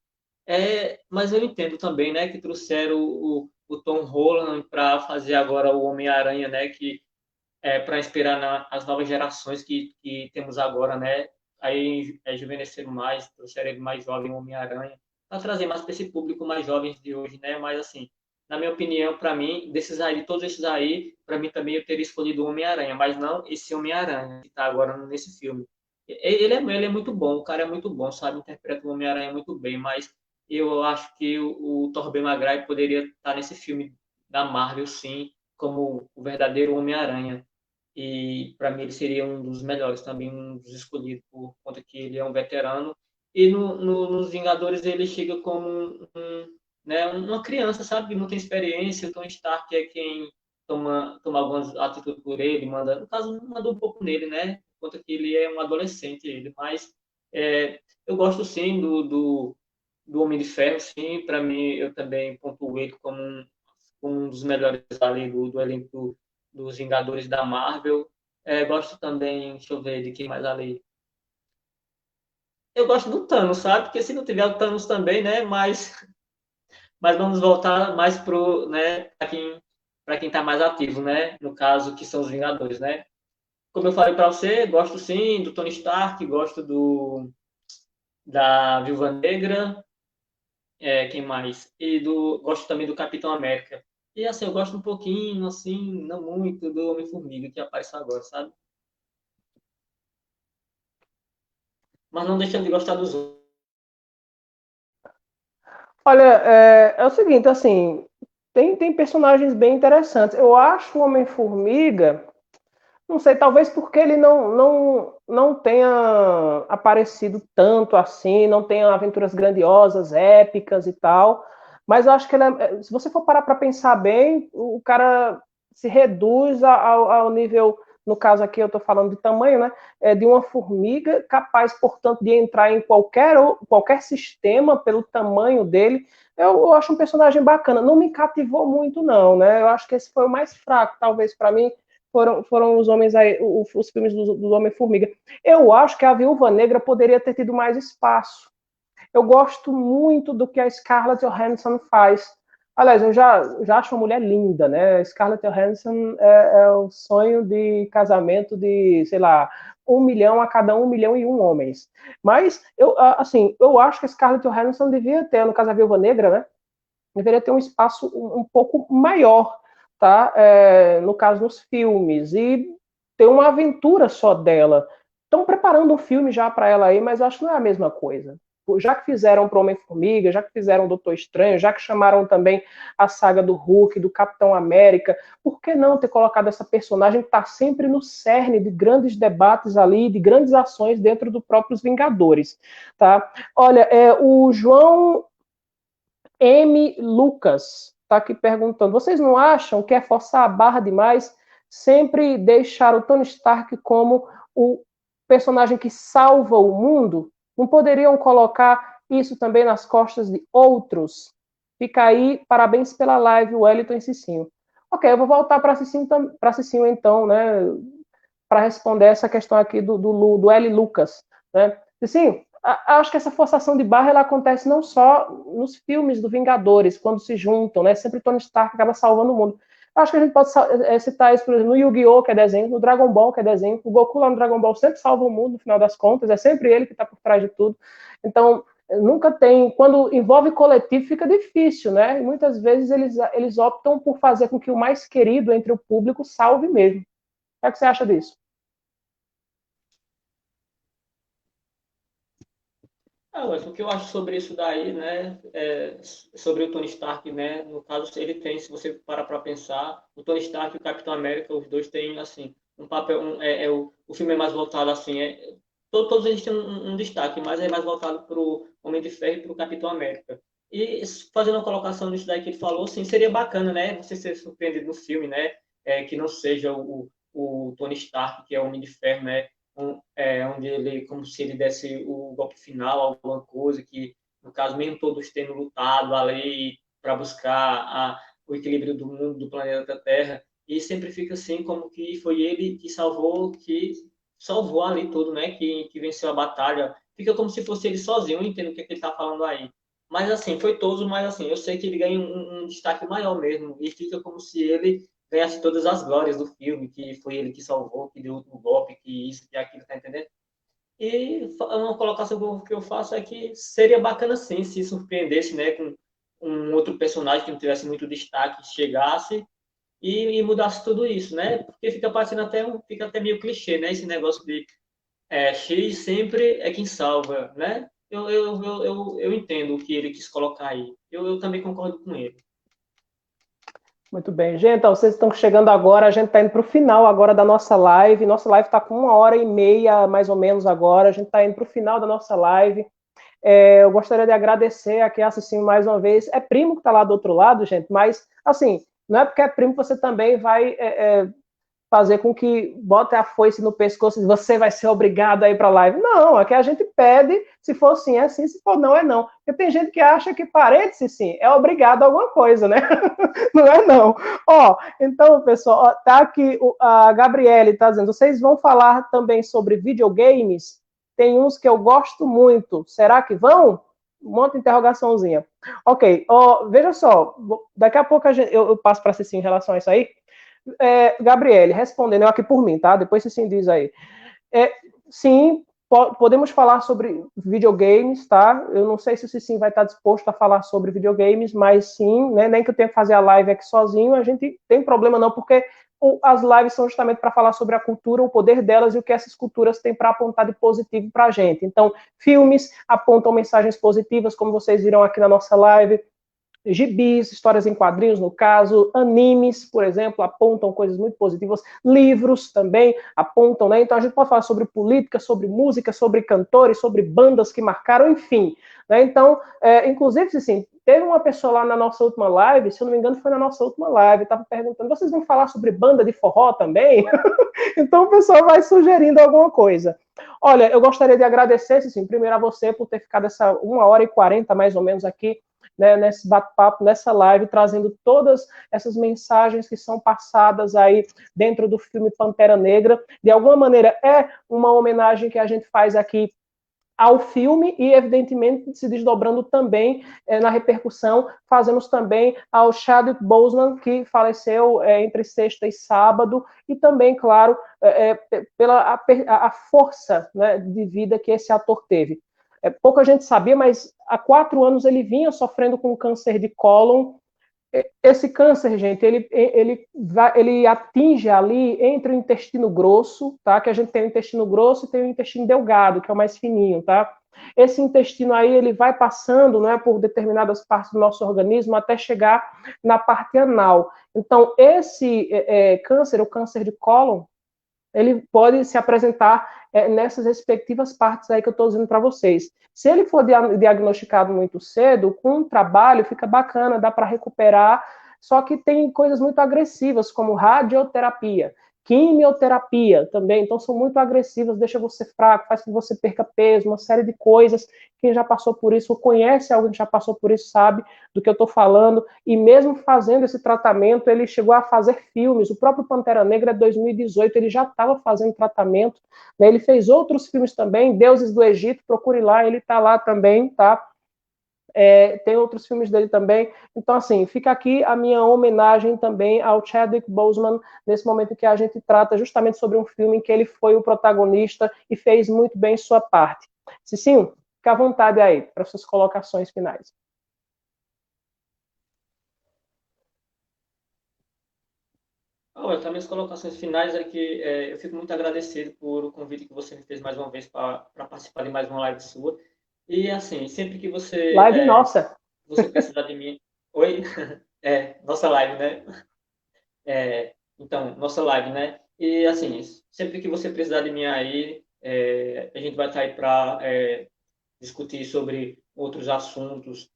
Mas eu entendo também, né, que trouxeram o Tom Holland para fazer agora o Homem-Aranha, né, que para inspirar as novas gerações que temos agora, né? Aí rejuvenesceram mais, trouxeram ele mais jovem, Homem-Aranha, para trazer mais para esse público mais jovens de hoje, né? Mas assim, na minha opinião, para mim, desses aí, todos esses aí, para mim também eu teria escolhido o Homem-Aranha, mas não esse Homem-Aranha que está agora nesse filme. Ele é muito bom, o cara é muito bom, sabe? Interpreta o Homem-Aranha muito bem, mas eu acho que o Tobey Maguire poderia estar nesse filme da Marvel, sim, como o verdadeiro Homem-Aranha. E para mim ele seria um dos melhores também, um dos escolhidos por conta que ele é um veterano. E nos Vingadores ele chega como né, uma criança, sabe, que não tem experiência. O Tony Stark é quem toma algumas atitudes por ele, manda, no caso, manda um pouco nele, né, por conta que ele é um adolescente, ele. Mas eu gosto sim do Homem de Ferro, sim, para mim eu também pontuo ele como um dos melhores ali do elenco dos Vingadores da Marvel. Gosto também, deixa eu ver, de quem mais ali. Eu gosto do Thanos, sabe? Porque se não tiver o Thanos também, né? Mas vamos voltar mais pro, né? Para quem tá mais ativo, né? No caso, que são os Vingadores, né? Como eu falei para você, gosto sim do Tony Stark, gosto da Viúva Negra, quem mais? Gosto também do Capitão América. E assim, eu gosto um pouquinho, assim, não muito, do Homem-Formiga que apareceu agora, sabe? Mas não deixando de gostar dos outros. Olha, é o seguinte, assim, tem personagens bem interessantes. Eu acho o Homem-Formiga, não sei, talvez porque ele não tenha aparecido tanto assim, não tenha aventuras grandiosas, épicas e tal. Mas eu acho que se você for parar para pensar bem, o cara se reduz ao nível, no caso aqui eu estou falando de tamanho, né? De uma formiga capaz, portanto, de entrar em qualquer sistema pelo tamanho dele. Eu acho um personagem bacana. Não me cativou muito, não, né? Eu acho que esse foi o mais fraco, talvez, para mim, foram os homens aí, os filmes do Homem-Formiga. Eu acho que a Viúva Negra poderia ter tido mais espaço. Eu gosto muito do que a Scarlett Johansson faz. Aliás, eu já acho uma mulher linda, né? Scarlett Johansson é o sonho de casamento de, sei lá, 1 milhão a cada 1 milhão e 1 homens. Mas, assim, eu acho que a Scarlett Johansson devia ter, no caso da Viúva Negra, né? Deveria ter um espaço um pouco maior, tá? No caso, nos filmes. E ter uma aventura só dela. Estão preparando um filme já para ela aí, mas eu acho que não é a mesma coisa. já que fizeram para Homem-Formiga, já que fizeram o Doutor Estranho, já que chamaram também a saga do Hulk, do Capitão América, por que não ter colocado essa personagem que está sempre no cerne de grandes debates ali, de grandes ações dentro dos próprios Vingadores, tá? Olha, o João M. Lucas está aqui perguntando, vocês não acham que é forçar a barra demais sempre deixar o Tony Stark como o personagem que salva o mundo? Não poderiam colocar isso também nas costas de outros? Fica aí, parabéns pela live, Wellington e Cicinho. Ok, eu vou voltar para Cicinho então, né, para responder essa questão aqui do L. Lucas. Né? Cicinho, acho que essa forçação de barra ela acontece não só nos filmes do Vingadores, quando se juntam, né? Sempre Tony Stark acaba salvando o mundo. Acho que a gente pode citar isso, por exemplo, no Yu-Gi-Oh!, que é desenho, no Dragon Ball, que é desenho. O Goku lá no Dragon Ball sempre salva o mundo, no final das contas, é sempre ele que está por trás de tudo. Então, nunca tem... Quando envolve coletivo, fica difícil, né? E muitas vezes eles optam por fazer com que o mais querido entre o público salve mesmo. O que você acha disso? Mas o que eu acho sobre isso daí, né, sobre o Tony Stark, né, no caso, ele tem, se você parar para pensar, o Tony Stark e o Capitão América, os dois têm, assim, um papel, o filme é mais voltado, assim, todos eles têm um destaque, mas é mais voltado para o Homem de Ferro e para o Capitão América. E fazendo uma colocação nisso daí que ele falou, sim, seria bacana, né, você ser surpreendido no filme, né, que não seja o Tony Stark, que é o Homem de Ferro, né, onde ele, como se ele desse o golpe final, alguma coisa que, no caso, mesmo todos tendo lutado ali para buscar o equilíbrio do mundo, do planeta Terra, e sempre fica assim como que foi ele que salvou ali tudo, né? Que venceu a batalha. Fica como se fosse ele sozinho, eu entendo o que ele está falando aí. Mas assim, foi todos, mas assim, eu sei que ele ganha um destaque maior mesmo, e fica como se ele ganhasse todas as glórias do filme, que foi ele que salvou, que deu o golpe, que isso, que aquilo, tá entendendo? E uma colocação que eu faço é que seria bacana sim se surpreendesse, né, com um outro personagem que não tivesse muito destaque, chegasse e mudasse tudo isso, né? Porque fica parecendo fica até meio clichê, né? Esse negócio de X sempre é quem salva, né? Eu entendo o que ele quis colocar aí. Eu também concordo com ele. Muito bem. Gente, então, vocês estão chegando agora, a gente está indo para o final agora da nossa live. Nossa live está com 1h30, mais ou menos, agora. A gente está indo para o final da nossa live. Eu gostaria de agradecer aqui a Cicinho mais uma vez. É primo que está lá do outro lado, gente, mas, assim, não é porque é primo que você também vai fazer com que bote a foice no pescoço e você vai ser obrigado a ir para a live. Não, aqui a gente pede, se for sim, é sim, se for não, é não. Porque tem gente que acha que parede, sim, é obrigado a alguma coisa, né? Não é não. Ó, então, pessoal, ó, tá aqui a Gabriele tá dizendo, vocês vão falar também sobre videogames? Tem uns que eu gosto muito. Será que vão? Um monte de interrogaçãozinha. Ok, ó, veja só, daqui a pouco eu passo para Cici em relação a isso aí. Gabriele, respondendo aqui por mim, tá? Depois você se diz aí. Sim, podemos falar sobre videogames, tá? Eu não sei se o Cicim vai estar disposto a falar sobre videogames, mas sim, né? Nem que eu tenha que fazer a live aqui sozinho, a gente tem problema não, porque as lives são justamente para falar sobre a cultura, o poder delas e o que essas culturas têm para apontar de positivo para a gente. Então, filmes apontam mensagens positivas, como vocês viram aqui na nossa live. Gibis, histórias em quadrinhos, no caso, animes, por exemplo, apontam coisas muito positivas, livros também apontam, né? Então a gente pode falar sobre política, sobre música, sobre cantores, sobre bandas que marcaram, enfim. Né? Então, inclusive, assim, teve uma pessoa lá na nossa última live, se eu não me engano, foi na nossa última live, estava perguntando, vocês vão falar sobre banda de forró também? Então o pessoal vai sugerindo alguma coisa. Olha, eu gostaria de agradecer, assim, primeiro a você por ter ficado essa 1h40 mais ou menos aqui, né, nesse bate-papo, nessa live, trazendo todas essas mensagens que são passadas aí dentro do filme Pantera Negra. De alguma maneira, é uma homenagem que a gente faz aqui ao filme e, evidentemente, se desdobrando também na repercussão, fazemos também ao Chadwick Boseman, que faleceu entre sexta e sábado, e também, claro, pela a força, né, de vida que esse ator teve. Pouca gente sabia, mas há 4 anos ele vinha sofrendo com câncer de cólon. Esse câncer, gente, ele atinge ali entre o intestino grosso, tá? Que a gente tem o intestino grosso e tem o intestino delgado, que é o mais fininho, tá? esse intestino aí, ele vai passando, né, por determinadas partes do nosso organismo até chegar na parte anal. Então, esse câncer, o câncer de cólon, ele pode se apresentar nessas respectivas partes aí que eu estou dizendo para vocês. Se ele for diagnosticado muito cedo, com um trabalho fica bacana, dá para recuperar, só que tem coisas muito agressivas, como radioterapia, quimioterapia também, então são muito agressivas, deixa você fraco, faz com que você perca peso, uma série de coisas. Quem já passou por isso, ou conhece alguém que já passou por isso, sabe do que eu estou falando, e mesmo fazendo esse tratamento, ele chegou a fazer filmes, o próprio Pantera Negra, de 2018, ele já estava fazendo tratamento, né? Ele fez outros filmes também, Deuses do Egito, procure lá, ele está lá também, tá? Tem outros filmes dele também. Então, assim, fica aqui a minha homenagem também ao Chadwick Boseman, nesse momento que a gente trata justamente sobre um filme em que ele foi o protagonista e fez muito bem sua parte. Cicinho, fica à vontade aí para suas colocações finais. As minhas colocações finais é que eu fico muito agradecido por o convite que você me fez mais uma vez para participar de mais uma live sua. E, assim, sempre que Live nossa. você precisar de mim... Oi? Nossa live, né? Então, nossa live, né? E, assim, sempre que você precisar de mim aí, a gente vai estar aí para discutir sobre outros assuntos,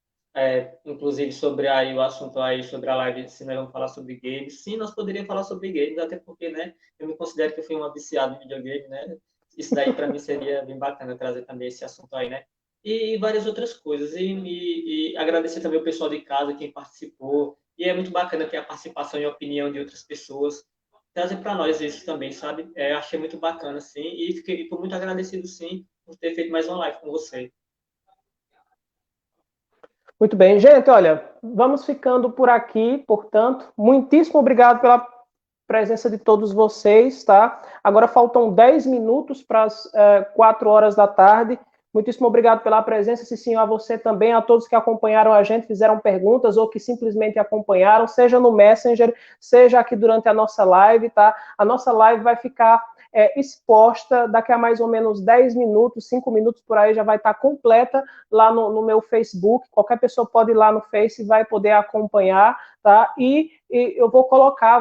inclusive sobre aí o assunto aí sobre a live, se nós vamos falar sobre games. Sim, nós poderíamos falar sobre games, até porque, né, eu me considero que eu fui uma viciada em videogame, né? Isso daí para mim seria bem bacana trazer também esse assunto aí, né? E várias outras coisas. E agradecer também o pessoal de casa, quem participou. E é muito bacana ter a participação e a opinião de outras pessoas. Trazer para nós isso também, sabe? Achei muito bacana, sim. E fiquei muito agradecido, sim, por ter feito mais uma live com você. Muito bem, gente, olha, vamos ficando por aqui, portanto, muitíssimo obrigado pela presença de todos vocês, tá? Agora faltam 10 minutos para as 4 horas da tarde. Muitíssimo obrigado pela presença, Cicinho, a você também, a todos que acompanharam a gente, fizeram perguntas ou que simplesmente acompanharam, seja no Messenger, seja aqui durante a nossa live, tá? A nossa live vai ficar exposta daqui a mais ou menos 10 minutos, 5 minutos por aí, já vai estar completa lá no meu Facebook. Qualquer pessoa pode ir lá no Face e vai poder acompanhar, tá? E eu vou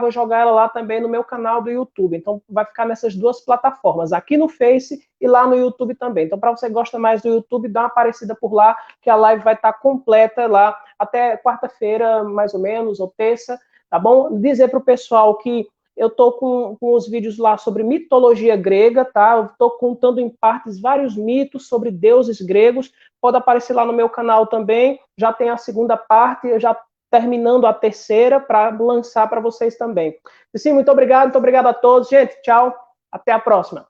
jogar ela lá também no meu canal do YouTube. Então, vai ficar nessas duas plataformas, aqui no Face e lá no YouTube também. Então, para você que gosta mais do YouTube, dá uma aparecida por lá, que a live vai estar completa lá até quarta-feira, mais ou menos, ou terça, tá bom? Dizer para o pessoal que eu estou com os vídeos lá sobre mitologia grega, tá? Eu estou contando em partes vários mitos sobre deuses gregos. Pode aparecer lá no meu canal também. Já tem a segunda parte, eu já terminando a terceira para lançar para vocês também. Sim, muito obrigado a todos. Gente, tchau. Até a próxima.